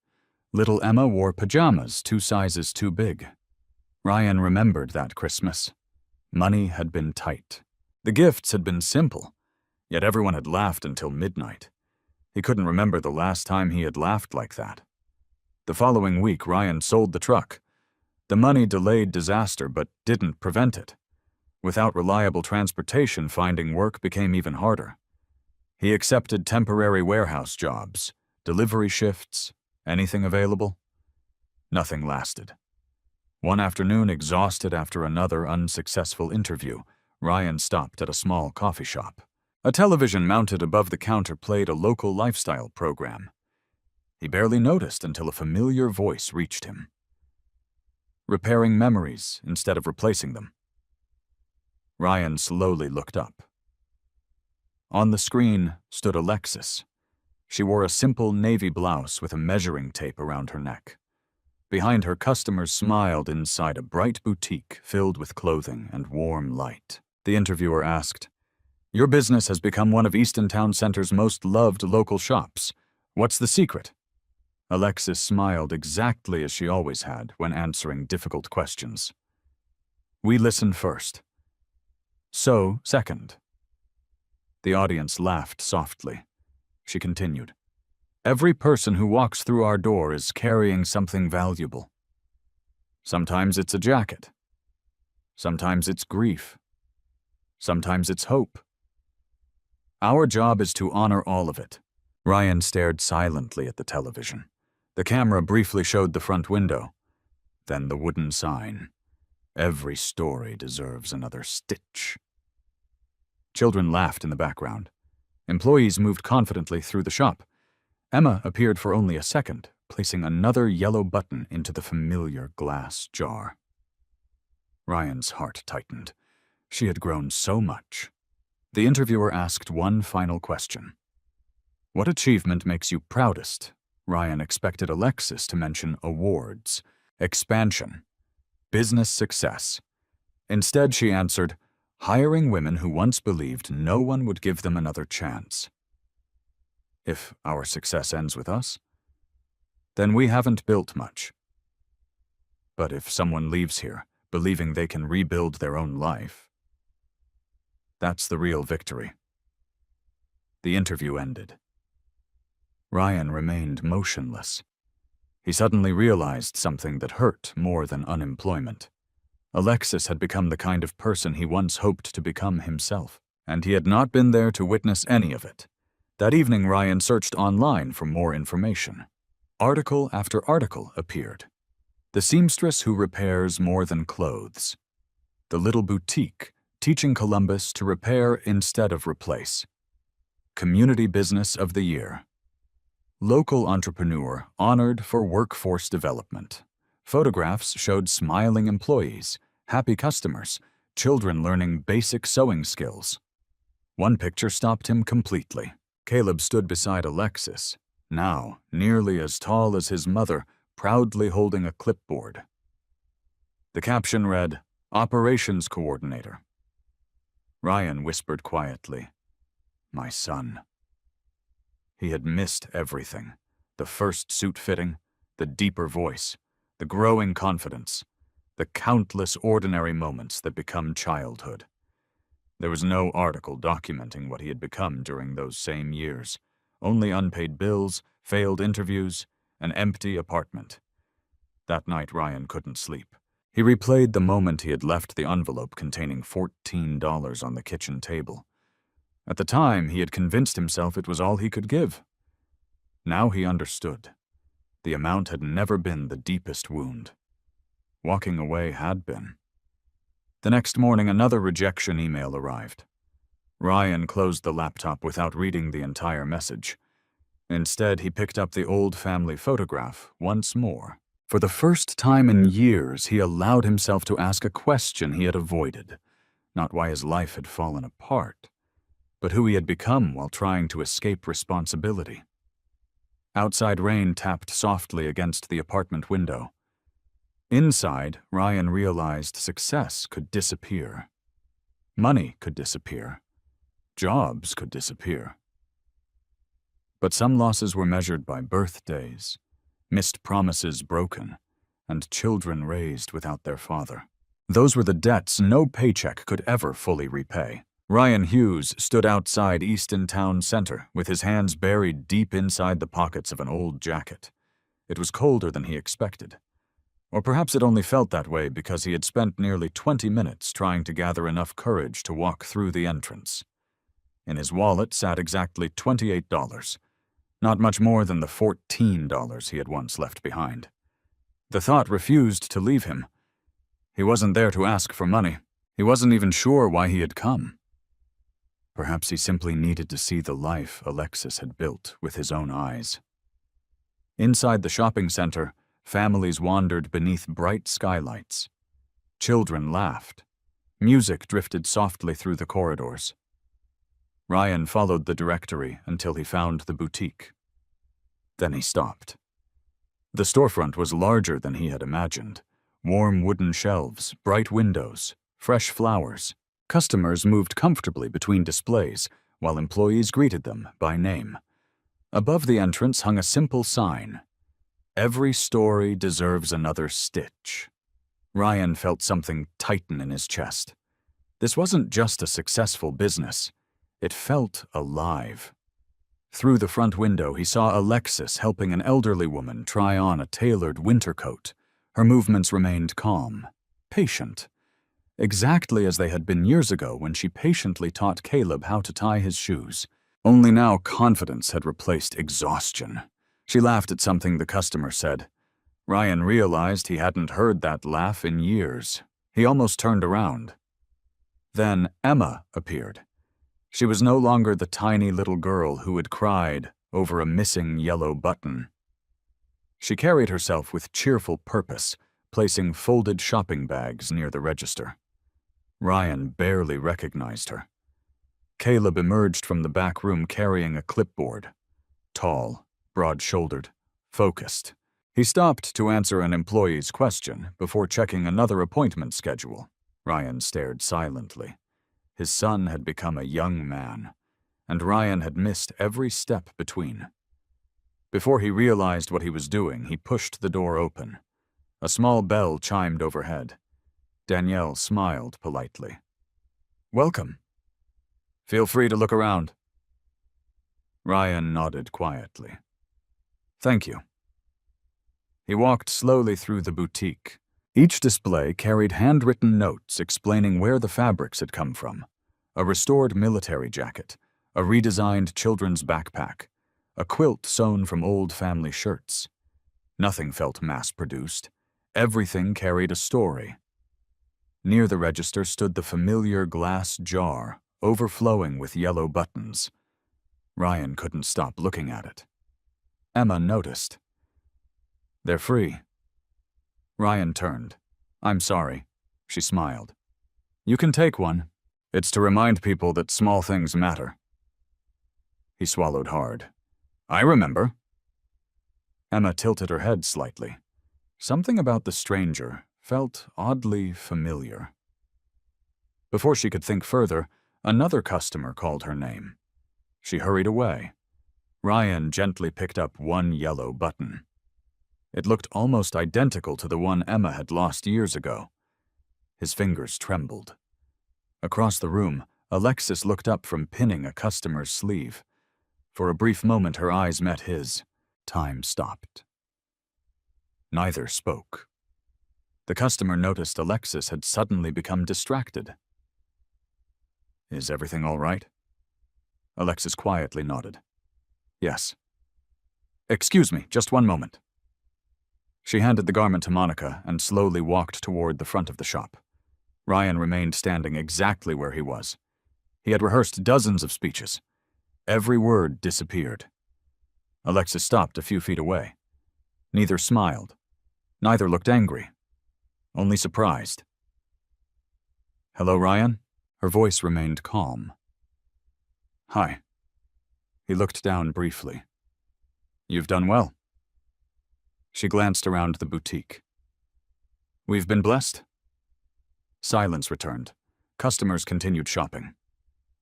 Little Emma wore pajamas 2 sizes too big. Ryan remembered that Christmas. Money had been tight. The gifts had been simple, yet everyone had laughed until midnight. He couldn't remember the last time he had laughed like that. The following week, Ryan sold the truck. The money delayed disaster, but didn't prevent it. Without reliable transportation, finding work became even harder. He accepted temporary warehouse jobs, delivery shifts, anything available. Nothing lasted. One afternoon, exhausted after another unsuccessful interview, Ryan stopped at a small coffee shop. A television mounted above the counter played a local lifestyle program. He barely noticed until a familiar voice reached him. Repairing memories instead of replacing them. Ryan slowly looked up. On the screen stood Alexis. She wore a simple navy blouse with a measuring tape around her neck. Behind her, customers smiled inside a bright boutique filled with clothing and warm light. The interviewer asked, "Your business has become one of Easton Town Center's most loved local shops. What's the secret?" Alexis smiled exactly as she always had when answering difficult questions. "We listen first. So, second." The audience laughed softly. She continued, "Every person who walks through our door is carrying something valuable. Sometimes it's a jacket. Sometimes it's grief. Sometimes it's hope. Our job is to honor all of it." Ryan stared silently at the television. The camera briefly showed the front window, then the wooden sign. "Every story deserves another stitch." Children laughed in the background. Employees moved confidently through the shop. Emma appeared for only a second, placing another yellow button into the familiar glass jar. Ryan's heart tightened. She had grown so much. The interviewer asked one final question. "What achievement makes you proudest?" Ryan expected Alexis to mention awards, expansion, business success. Instead, she answered, "Hiring women who once believed no one would give them another chance." If our success ends with us, then we haven't built much. But if someone leaves here, believing they can rebuild their own life, that's the real victory. The interview ended. Ryan remained motionless. He suddenly realized something that hurt more than unemployment. Alexis had become the kind of person he once hoped to become himself, and he had not been there to witness any of it. That evening, Ryan searched online for more information. Article after article appeared. The seamstress who repairs more than clothes. The little boutique, teaching Columbus to repair instead of replace. Community Business of the Year. Local entrepreneur honored for workforce development. Photographs showed smiling employees, happy customers, children learning basic sewing skills. One picture stopped him completely. Caleb stood beside Alexis, now nearly as tall as his mother, proudly holding a clipboard. The caption read, "Operations Coordinator." Ryan whispered quietly, "My son." He had missed everything. The first suit fitting, the deeper voice, the growing confidence, the countless ordinary moments that become childhood. There was no article documenting what he had become during those same years. Only unpaid bills, failed interviews, an empty apartment. That night, Ryan couldn't sleep. He replayed the moment he had left the envelope containing $14 on the kitchen table. At the time, he had convinced himself it was all he could give. Now he understood. The amount had never been the deepest wound. Walking away had been. The next morning, another rejection email arrived. Ryan closed the laptop without reading the entire message. Instead, he picked up the old family photograph once more. For the first time in years, he allowed himself to ask a question he had avoided. Not why his life had fallen apart, but who he had become while trying to escape responsibility. Outside rain tapped softly against the apartment window. Inside, Ryan realized success could disappear. Money could disappear. Jobs could disappear. But some losses were measured by birthdays, missed promises broken, and children raised without their father. Those were the debts no paycheck could ever fully repay. Ryan Hughes stood outside Easton Town Center with his hands buried deep inside the pockets of an old jacket. It was colder than he expected. Or perhaps it only felt that way because he had spent nearly 20 minutes trying to gather enough courage to walk through the entrance. In his wallet sat exactly $28, not much more than the $14 he had once left behind. The thought refused to leave him. He wasn't there to ask for money. He wasn't even sure why he had come. Perhaps he simply needed to see the life Alexis had built with his own eyes. Inside the shopping center, families wandered beneath bright skylights. Children laughed. Music drifted softly through the corridors. Ryan followed the directory until he found the boutique. Then he stopped. The storefront was larger than he had imagined. Warm wooden shelves, bright windows, fresh flowers. Customers moved comfortably between displays, while employees greeted them by name. Above the entrance hung a simple sign, "Every story deserves another stitch." Ryan felt something tighten in his chest. This wasn't just a successful business. It felt alive. Through the front window, he saw Alexis helping an elderly woman try on a tailored winter coat. Her movements remained calm, patient, exactly as they had been years ago when she patiently taught Caleb how to tie his shoes. Only now confidence had replaced exhaustion. She laughed at something the customer said. Ryan realized he hadn't heard that laugh in years. He almost turned around. Then Emma appeared. She was no longer the tiny little girl who had cried over a missing yellow button. She carried herself with cheerful purpose, placing folded shopping bags near the register. Ryan barely recognized her. Caleb emerged from the back room carrying a clipboard. Tall, broad-shouldered, focused. He stopped to answer an employee's question before checking another appointment schedule. Ryan stared silently. His son had become a young man, and Ryan had missed every step between. Before he realized what he was doing, he pushed the door open. A small bell chimed overhead. Danielle smiled politely. "Welcome. Feel free to look around." Ryan nodded quietly. Thank you. He walked slowly through the boutique. Each display carried handwritten notes explaining where the fabrics had come from. A restored military jacket, a redesigned children's backpack, a quilt sewn from old family shirts. Nothing felt mass-produced. Everything carried a story. Near the register stood the familiar glass jar, overflowing with yellow buttons. Ryan couldn't stop looking at it. Emma noticed. They're free. Ryan turned. I'm sorry. She smiled. You can take one. It's to remind people that small things matter. He swallowed hard. I remember. Emma tilted her head slightly. Something about the stranger felt oddly familiar. Before she could think further, another customer called her name. She hurried away. Ryan gently picked up one yellow button. It looked almost identical to the one Emma had lost years ago. His fingers trembled. Across the room, Alexis looked up from pinning a customer's sleeve. For a brief moment, her eyes met his. Time stopped. Neither spoke. The customer noticed Alexis had suddenly become distracted. Is everything all right? Alexis quietly nodded. Yes. Excuse me, just one moment. She handed the garment to Monica and slowly walked toward the front of the shop. Ryan remained standing exactly where he was. He had rehearsed dozens of speeches. Every word disappeared. Alexis stopped a few feet away. Neither smiled. Neither looked angry. Only surprised. Hello, Ryan? Her voice remained calm. Hi. He looked down briefly. You've done well. She glanced around the boutique. We've been blessed. Silence returned. Customers continued shopping.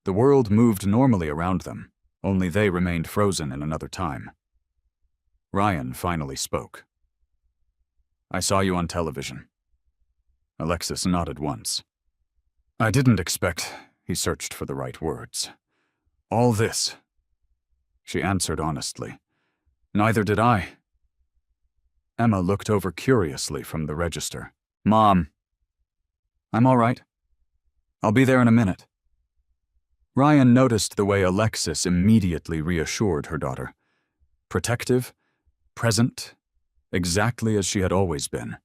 The world moved normally around them, only they remained frozen in another time. Ryan finally spoke. I saw you on television. Alexis nodded once. I didn't expect, he searched for the right words. All this. She answered honestly. Neither did I. Emma looked over curiously from the register. Mom. I'm all right. I'll be there in a minute. Ryan noticed the way Alexis immediately reassured her daughter. Protective, present, exactly as she had always been.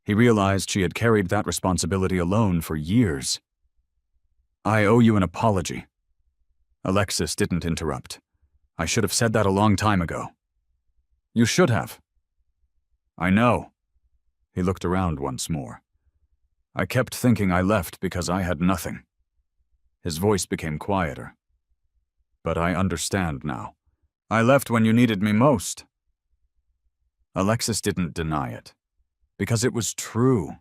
He realized she had carried that responsibility alone for years. I owe you an apology. Alexis didn't interrupt. I should have said that a long time ago. You should have. I know. He looked around once more. I kept thinking I left because I had nothing. His voice became quieter. But I understand now. I left when you needed me most. Alexis didn't deny it, because it was true.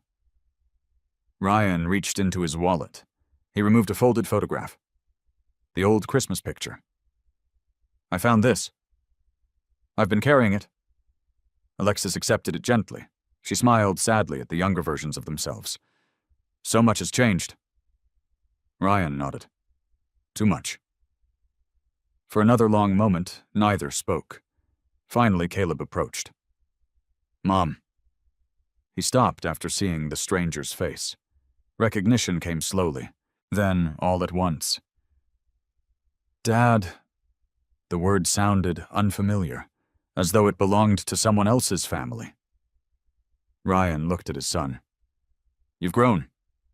Ryan reached into his wallet. He removed a folded photograph. The old Christmas picture. I found this. I've been carrying it. Alexis accepted it gently. She smiled sadly at the younger versions of themselves. So much has changed. Ryan nodded. Too much. For another long moment, neither spoke. Finally, Caleb approached. Mom. He stopped after seeing the stranger's face. Recognition came slowly, then all at once. Dad. The word sounded unfamiliar, as though it belonged to someone else's family. Ryan looked at his son. You've grown,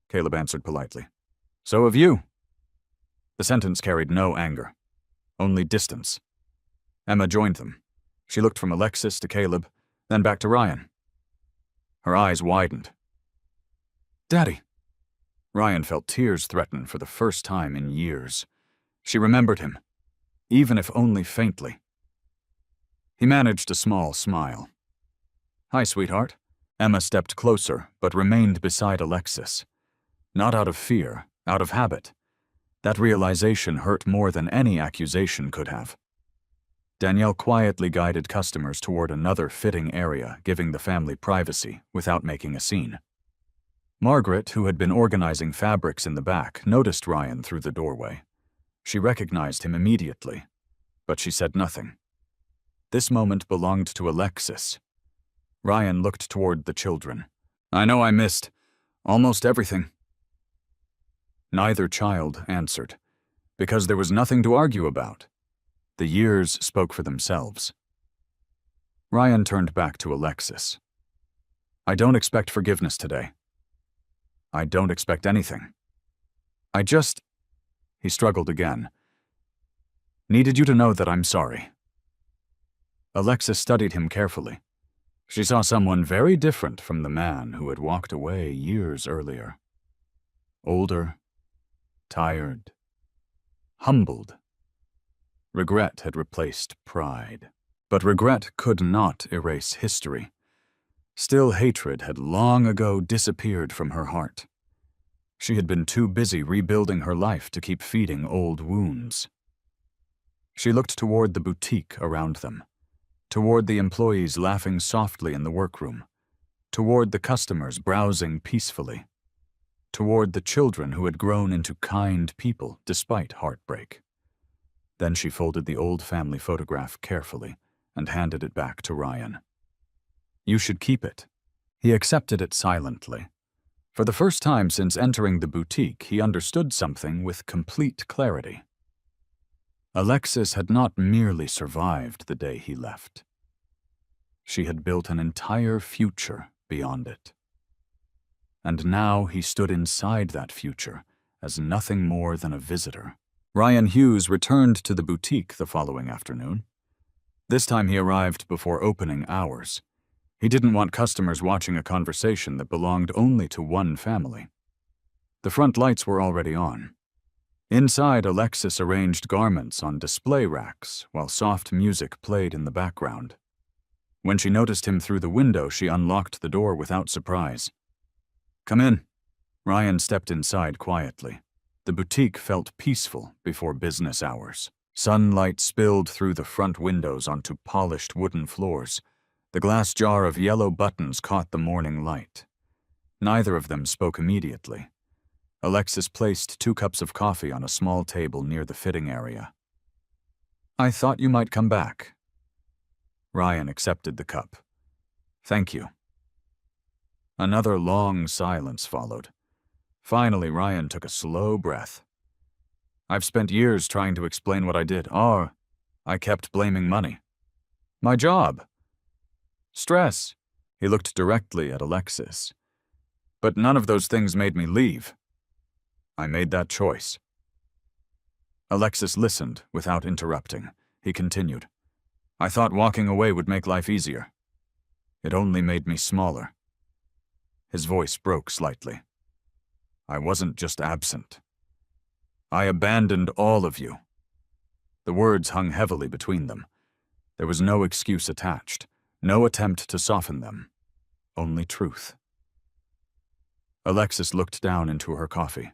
Caleb answered politely. So have you. The sentence carried no anger, only distance. Emma joined them. She looked from Alexis to Caleb, then back to Ryan. Her eyes widened. Daddy. Ryan felt tears threaten for the first time in years. She remembered him, even if only faintly. He managed a small smile. Hi, sweetheart. Emma stepped closer, but remained beside Alexis. Not out of fear, out of habit. That realization hurt more than any accusation could have. Danielle quietly guided customers toward another fitting area, giving the family privacy without making a scene. Margaret, who had been organizing fabrics in the back, noticed Ryan through the doorway. She recognized him immediately. but she said nothing. This moment belonged to Alexis. Ryan looked toward the children. I know I missed almost everything. Neither child answered, because there was nothing to argue about. The years spoke for themselves. Ryan turned back to Alexis. I don't expect forgiveness today. I don't expect anything. He struggled again. Needed you to know that I'm sorry. Alexis studied him carefully. She saw someone very different from the man who had walked away years earlier. Older, tired, humbled. Regret had replaced pride. But regret could not erase history. Still, hatred had long ago disappeared from her heart. She had been too busy rebuilding her life to keep feeding old wounds. She looked toward the boutique around them, toward the employees laughing softly in the workroom, toward the customers browsing peacefully, toward the children who had grown into kind people despite heartbreak. Then she folded the old family photograph carefully and handed it back to Ryan. You should keep it. He accepted it silently. For the first time since entering the boutique, he understood something with complete clarity. Alexis had not merely survived the day he left. She had built an entire future beyond it. And now he stood inside that future as nothing more than a visitor. Ryan Hughes returned to the boutique the following afternoon. This time he arrived before opening hours. He didn't want customers watching a conversation that belonged only to one family. The front lights were already on. Inside, Alexis arranged garments on display racks while soft music played in the background. When she noticed him through the window, she unlocked the door without surprise. Come in. Ryan stepped inside quietly. The boutique felt peaceful before business hours. Sunlight spilled through the front windows onto polished wooden floors. The glass jar of yellow buttons caught the morning light. Neither of them spoke immediately. Alexis placed 2 cups of coffee on a small table near the fitting area. I thought you might come back. Ryan accepted the cup. Thank you. Another long silence followed. Finally, Ryan took a slow breath. I've spent years trying to explain what I did. I kept blaming money. My job. Stress. He looked directly at Alexis. But none of those things made me leave. I made that choice. Alexis listened without interrupting. He continued. I thought walking away would make life easier. It only made me smaller. His voice broke slightly. I wasn't just absent. I abandoned all of you. The words hung heavily between them. There was no excuse attached, no attempt to soften them, only truth. Alexis looked down into her coffee.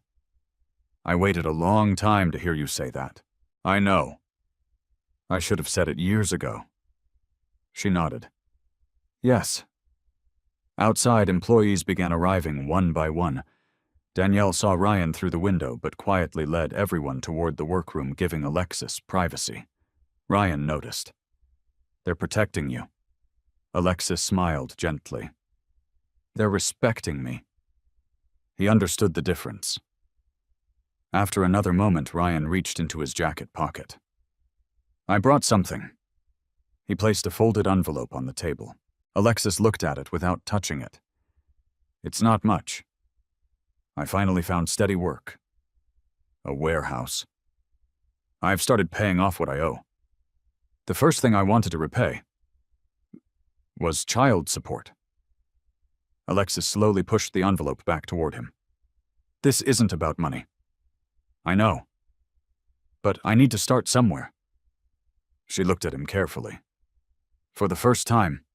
I waited a long time to hear you say that. I know. I should have said it years ago. She nodded. Yes. Outside, employees began arriving one by one. Danielle saw Ryan through the window, but quietly led everyone toward the workroom, giving Alexis privacy. Ryan noticed. They're protecting you. Alexis smiled gently. They're respecting me. He understood the difference. After another moment, Ryan reached into his jacket pocket. I brought something. He placed a folded envelope on the table. Alexis looked at it without touching it. It's not much. I finally found steady work. A warehouse. I've started paying off what I owe. The first thing I wanted to repay was child support. Alexis slowly pushed the envelope back toward him. This isn't about money. I know. But I need to start somewhere. She looked at him carefully. For the first time,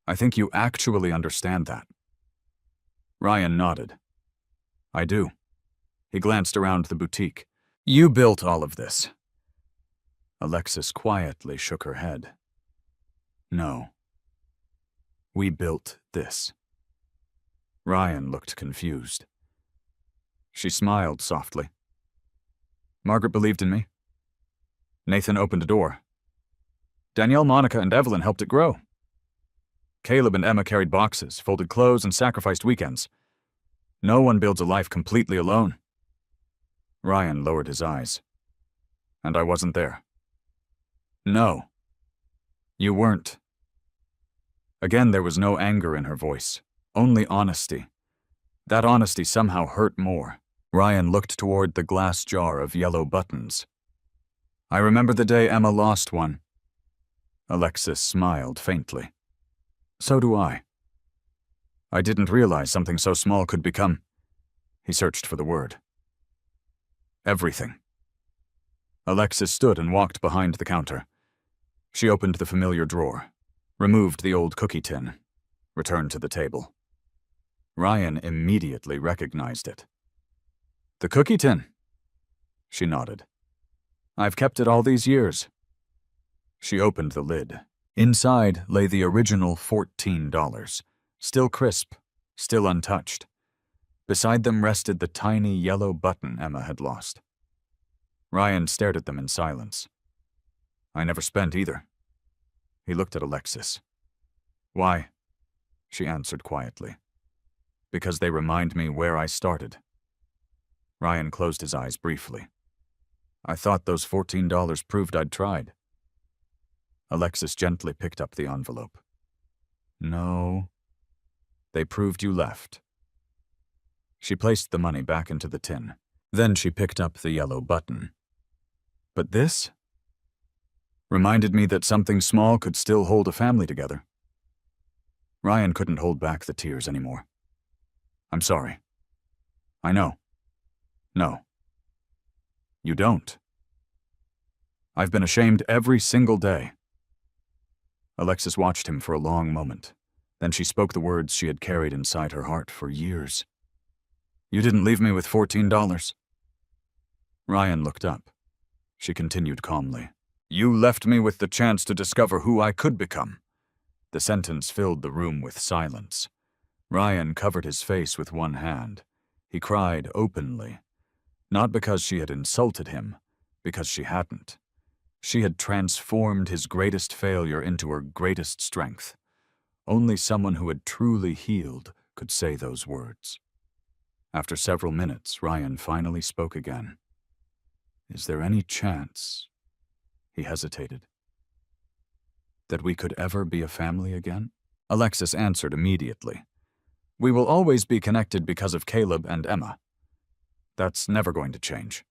I think you actually understand that. Ryan nodded. I do. He glanced around the boutique. You built all of this. Alexis quietly shook her head. No. We built this. Ryan looked confused. She smiled softly. Margaret believed in me? Nathan opened a door. Danielle, Monica, and Evelyn helped it grow. Caleb and Emma carried boxes, folded clothes, and sacrificed weekends. No one builds a life completely alone. Ryan lowered his eyes. And I wasn't there. No. You weren't. Again, there was no anger in her voice, only honesty. That honesty somehow hurt more. Ryan looked toward the glass jar of yellow buttons. I remember the day Emma lost one. Alexis smiled faintly. So do I. I didn't realize something so small could become... He searched for the word. Everything. Alexis stood and walked behind the counter. She opened the familiar drawer, removed the old cookie tin, returned to the table. Ryan immediately recognized it. The cookie tin. She nodded. I've kept it all these years. She opened the lid. Inside lay the original $14, still crisp, still untouched. Beside them rested the tiny yellow button Emma had lost. Ryan stared at them in silence. I never spent either. He looked at Alexis. Why? She answered quietly. Because they remind me where I started. Ryan closed his eyes briefly. I thought those $14 proved I'd tried. Alexis gently picked up the envelope. No. They proved you left. She placed the money back into the tin. Then she picked up the yellow button. But this? Reminded me that something small could still hold a family together. Ryan couldn't hold back the tears anymore. I'm sorry. I know. No. You don't. I've been ashamed every single day. Alexis watched him for a long moment. Then she spoke the words she had carried inside her heart for years. You didn't leave me with $14. Ryan looked up. She continued calmly. You left me with the chance to discover who I could become. The sentence filled the room with silence. Ryan covered his face with one hand. He cried openly. Not because she had insulted him, because she hadn't. She had transformed his greatest failure into her greatest strength. Only someone who had truly healed could say those words. After several minutes, Ryan finally spoke again. Is there any chance, he hesitated, that we could ever be a family again? Alexis answered immediately. We will always be connected because of Caleb and Emma. That's never going to change.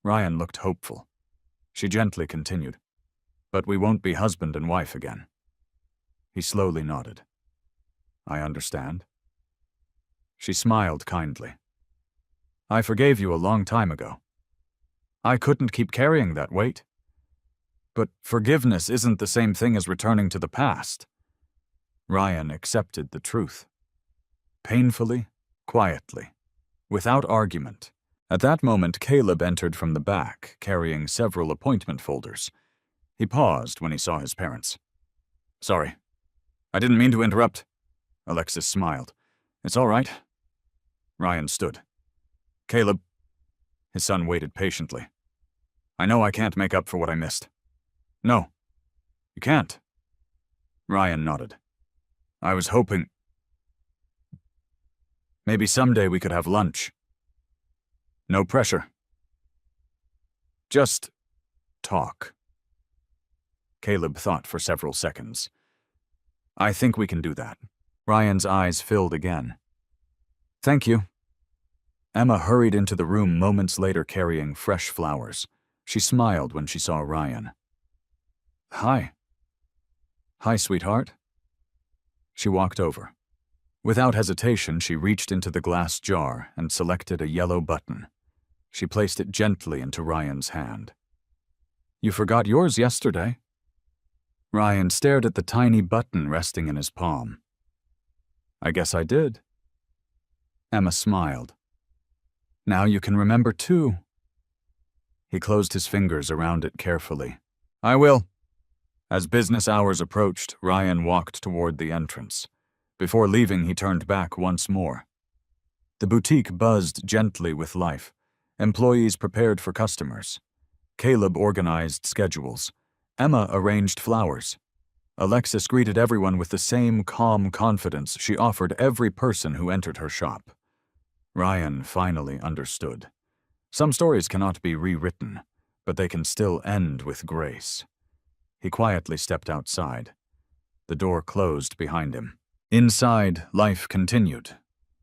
Ryan looked hopeful. She gently continued, but we won't be husband and wife again. He slowly nodded. I understand. She smiled kindly. I forgave you a long time ago. I couldn't keep carrying that weight. But forgiveness isn't the same thing as returning to the past. Ryan accepted the truth. Painfully, quietly, without argument. At that moment, Caleb entered from the back, carrying several appointment folders. He paused when he saw his parents. Sorry. I didn't mean to interrupt. Alexis smiled. It's all right. Ryan stood. Caleb. His son waited patiently. I know I can't make up for what I missed. No. You can't. Ryan nodded. I was hoping... Maybe someday we could have lunch. No pressure. Just talk. Caleb thought for several seconds. I think we can do that. Ryan's eyes filled again. Thank you. Emma hurried into the room moments later carrying fresh flowers. She smiled when she saw Ryan. Hi. Hi, sweetheart. She walked over. Without hesitation, she reached into the glass jar and selected a yellow button. She placed it gently into Ryan's hand. You forgot yours yesterday. Ryan stared at the tiny button resting in his palm. I guess I did. Emma smiled. Now you can remember too. He closed his fingers around it carefully. I will. As business hours approached, Ryan walked toward the entrance. Before leaving, he turned back once more. The boutique buzzed gently with life. Employees prepared for customers. Caleb organized schedules. Emma arranged flowers. Alexis greeted everyone with the same calm confidence she offered every person who entered her shop. Ryan finally understood. Some stories cannot be rewritten, but they can still end with grace. He quietly stepped outside. The door closed behind him. Inside, life continued.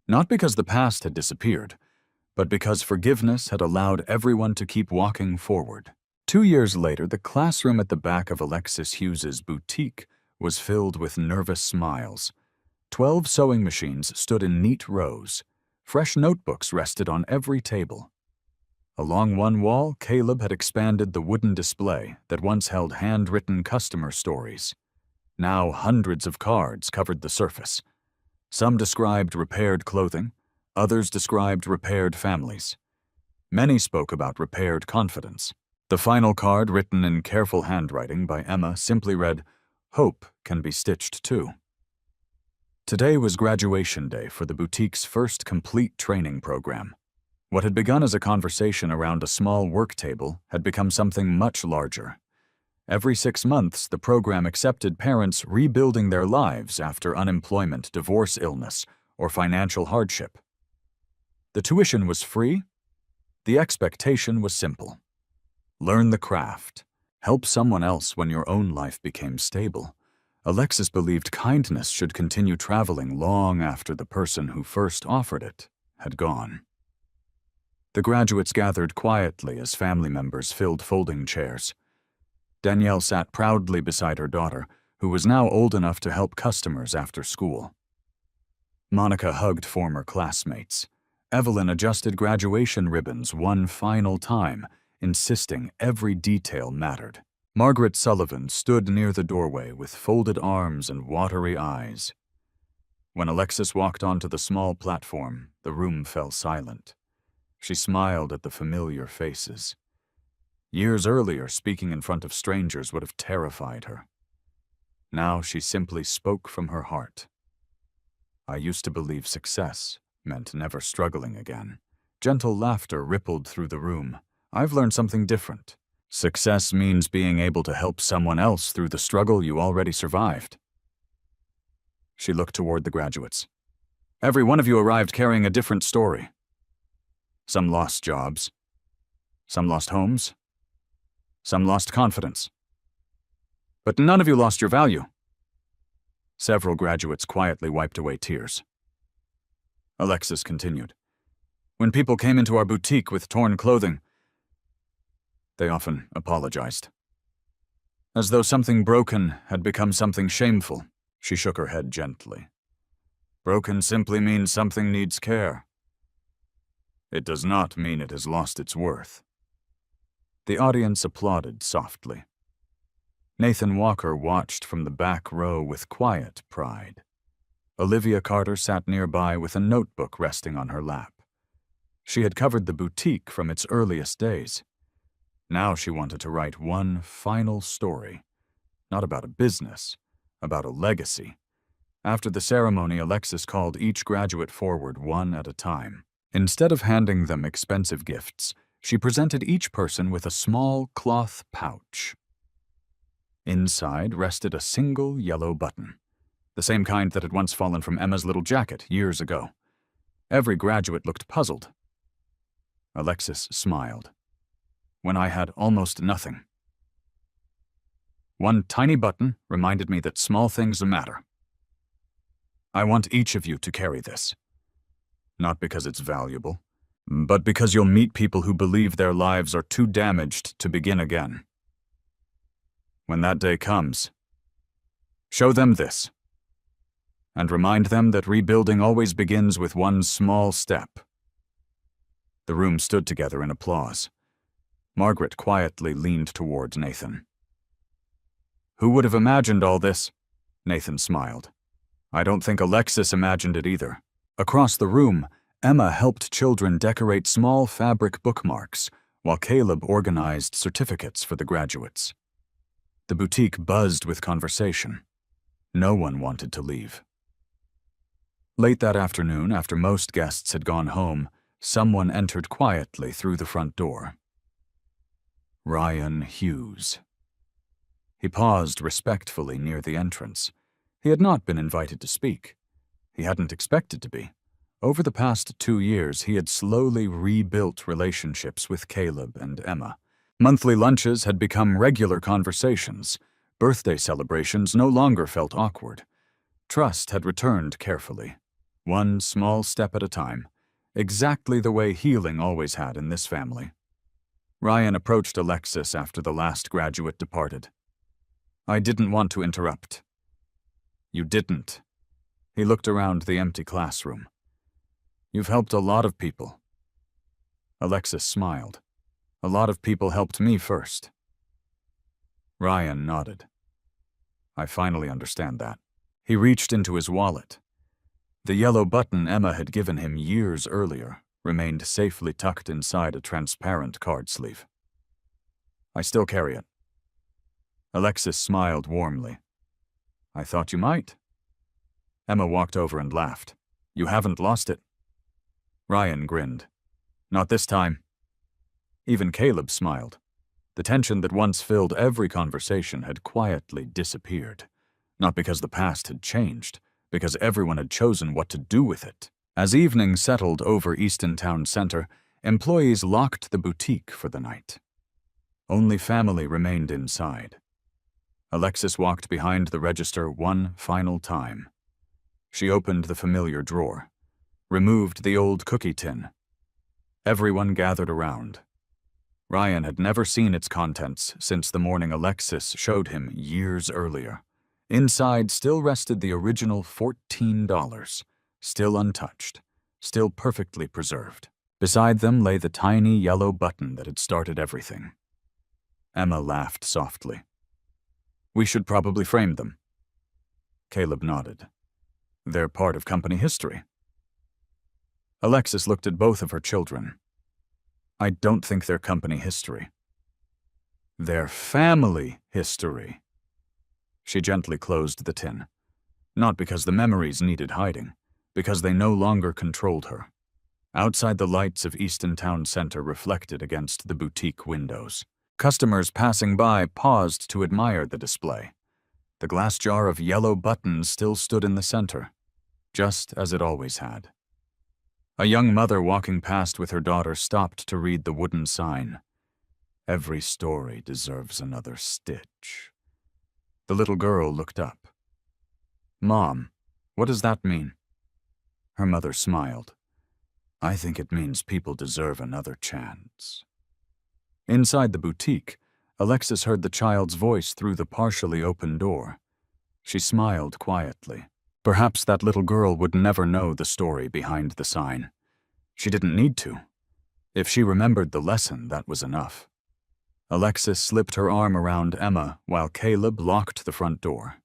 Not because the past had disappeared, but because forgiveness had allowed everyone to keep walking forward. 2 years later, the classroom at the back of Alexis Hughes's boutique was filled with nervous smiles. 12 sewing machines stood in neat rows. Fresh notebooks rested on every table. Along one wall, Caleb had expanded the wooden display that once held handwritten customer stories. Now hundreds of cards covered the surface. Some described repaired clothing, others described repaired families. Many spoke about repaired confidence. The final card, written in careful handwriting by Emma, simply read, "Hope can be stitched too." Today was graduation day for the boutique's first complete training program. What had begun as a conversation around a small work table had become something much larger. Every 6 months, the program accepted parents rebuilding their lives after unemployment, divorce, illness, or financial hardship. The tuition was free. The expectation was simple. Learn the craft. Help someone else when your own life became stable. Alexis believed kindness should continue traveling long after the person who first offered it had gone. The graduates gathered quietly as family members filled folding chairs. Danielle sat proudly beside her daughter, who was now old enough to help customers after school. Monica hugged former classmates. Evelyn adjusted graduation ribbons one final time, insisting every detail mattered. Margaret Sullivan stood near the doorway with folded arms and watery eyes. When Alexis walked onto the small platform, the room fell silent. She smiled at the familiar faces. Years earlier, speaking in front of strangers would have terrified her. Now she simply spoke from her heart. "I used to believe success meant never struggling again." Gentle laughter rippled through the room. "I've learned something different. Success means being able to help someone else through the struggle you already survived." She looked toward the graduates. "Every one of you arrived carrying a different story. Some lost jobs. Some lost homes. Some lost confidence. But none of you lost your value." Several graduates quietly wiped away tears. Alexis continued. "When people came into our boutique with torn clothing, they often apologized. As though something broken had become something shameful." She shook her head gently. "Broken simply means something needs care. It does not mean it has lost its worth." The audience applauded softly. Nathan Walker watched from the back row with quiet pride. Olivia Carter sat nearby with a notebook resting on her lap. She had covered the boutique from its earliest days. Now she wanted to write one final story, not about a business, about a legacy. After the ceremony, Alexis called each graduate forward one at a time. Instead of handing them expensive gifts, she presented each person with a small cloth pouch. Inside rested a single yellow button, the same kind that had once fallen from Emma's little jacket years ago. Every graduate looked puzzled. Alexis smiled. "When I had almost nothing. One tiny button reminded me that small things matter. I want each of you to carry this. Not because it's valuable, but because you'll meet people who believe their lives are too damaged to begin again. When that day comes, show them this, and remind them that rebuilding always begins with one small step." The room stood together in applause. Margaret quietly leaned toward Nathan. "Who would have imagined all this?" Nathan smiled. "I don't think Alexis imagined it either." Across the room, Emma helped children decorate small fabric bookmarks, while Caleb organized certificates for the graduates. The boutique buzzed with conversation. No one wanted to leave. Late that afternoon, after most guests had gone home, someone entered quietly through the front door. Ryan Hughes. He paused respectfully near the entrance. He had not been invited to speak. He hadn't expected to be. Over the past 2 years, he had slowly rebuilt relationships with Caleb and Emma. Monthly lunches had become regular conversations. Birthday celebrations no longer felt awkward. Trust had returned carefully, one small step at a time, exactly the way healing always had in this family. Ryan approached Alexis after the last graduate departed. "I didn't want to interrupt." "You didn't." He looked around the empty classroom. "You've helped a lot of people." Alexis smiled. "A lot of people helped me first." Ryan nodded. "I finally understand that." He reached into his wallet. The yellow button Emma had given him years earlier remained safely tucked inside a transparent card sleeve. "I still carry it." Alexis smiled warmly. "I thought you might." Emma walked over and laughed. "You haven't lost it." Ryan grinned. "Not this time." Even Caleb smiled. The tension that once filled every conversation had quietly disappeared. Not because the past had changed, because everyone had chosen what to do with it. As evening settled over Easton Town Center, employees locked the boutique for the night. Only family remained inside. Alexis walked behind the register one final time. She opened the familiar drawer, removed the old cookie tin. Everyone gathered around. Ryan had never seen its contents since the morning Alexis showed him years earlier. Inside still rested the original $14, still untouched, still perfectly preserved. Beside them lay the tiny yellow button that had started everything. Emma laughed softly. "We should probably frame them." Caleb nodded. "They're part of company history." Alexis looked at both of her children. "I don't think they're company history. They're family history." She gently closed the tin. Not because the memories needed hiding, because they no longer controlled her. Outside, the lights of Easton Town Center reflected against the boutique windows. Customers passing by paused to admire the display. The glass jar of yellow buttons still stood in the center, just as it always had. A young mother walking past with her daughter stopped to read the wooden sign. "Every story deserves another stitch." The little girl looked up. "Mom, what does that mean?" Her mother smiled. "I think it means people deserve another chance." Inside the boutique, Alexis heard the child's voice through the partially open door. She smiled quietly. Perhaps that little girl would never know the story behind the sign. She didn't need to. If she remembered the lesson, that was enough. Alexis slipped her arm around Emma while Caleb locked the front door.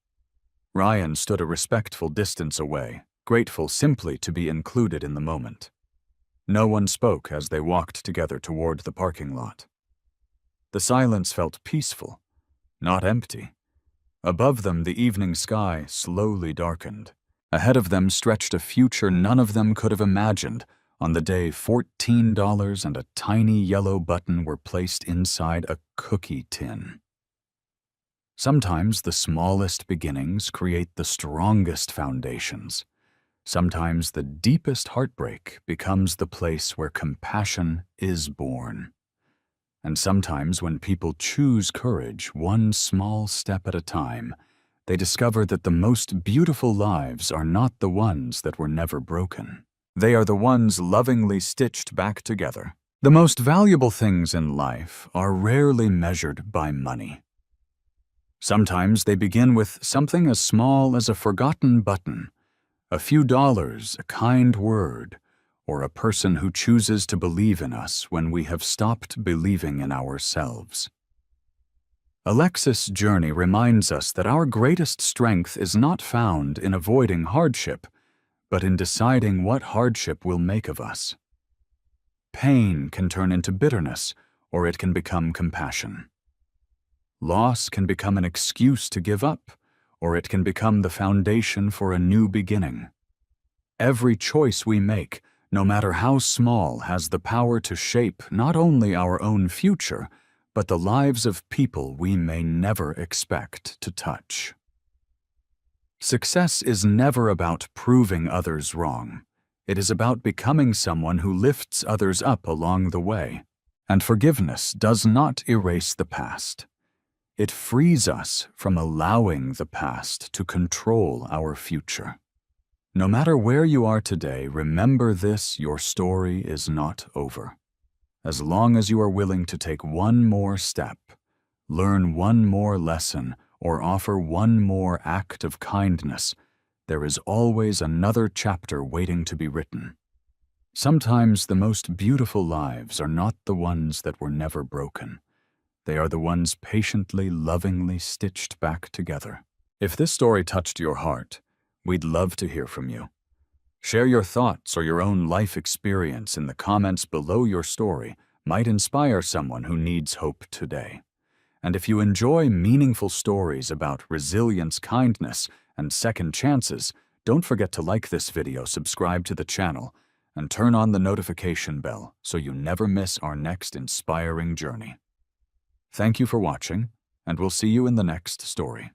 Ryan stood a respectful distance away, grateful simply to be included in the moment. No one spoke as they walked together toward the parking lot. The silence felt peaceful, not empty. Above them, the evening sky slowly darkened. Ahead of them stretched a future none of them could have imagined on the day $14 and a tiny yellow button were placed inside a cookie tin. Sometimes the smallest beginnings create the strongest foundations. Sometimes the deepest heartbreak becomes the place where compassion is born. And sometimes when people choose courage one small step at a time, they discover that the most beautiful lives are not the ones that were never broken. They are the ones lovingly stitched back together. The most valuable things in life are rarely measured by money. Sometimes they begin with something as small as a forgotten button, a few dollars, a kind word, or a person who chooses to believe in us when we have stopped believing in ourselves. Alexis' journey reminds us that our greatest strength is not found in avoiding hardship, but in deciding what hardship will make of us. Pain can turn into bitterness, or it can become compassion. Loss can become an excuse to give up, or it can become the foundation for a new beginning. Every choice we make, no matter how small, has the power to shape not only our own future, but the lives of people we may never expect to touch. Success is never about proving others wrong. It is about becoming someone who lifts others up along the way. And forgiveness does not erase the past. It frees us from allowing the past to control our future. No matter where you are today, remember this: your story is not over. As long as you are willing to take one more step, learn one more lesson, or offer one more act of kindness, there is always another chapter waiting to be written. Sometimes the most beautiful lives are not the ones that were never broken. They are the ones patiently, lovingly stitched back together. If this story touched your heart, we'd love to hear from you. Share your thoughts or your own life experience in the comments below. Your story might inspire someone who needs hope today. And if you enjoy meaningful stories about resilience, kindness, and second chances, don't forget to like this video, subscribe to the channel, and turn on the notification bell so you never miss our next inspiring journey. Thank you for watching, and we'll see you in the next story.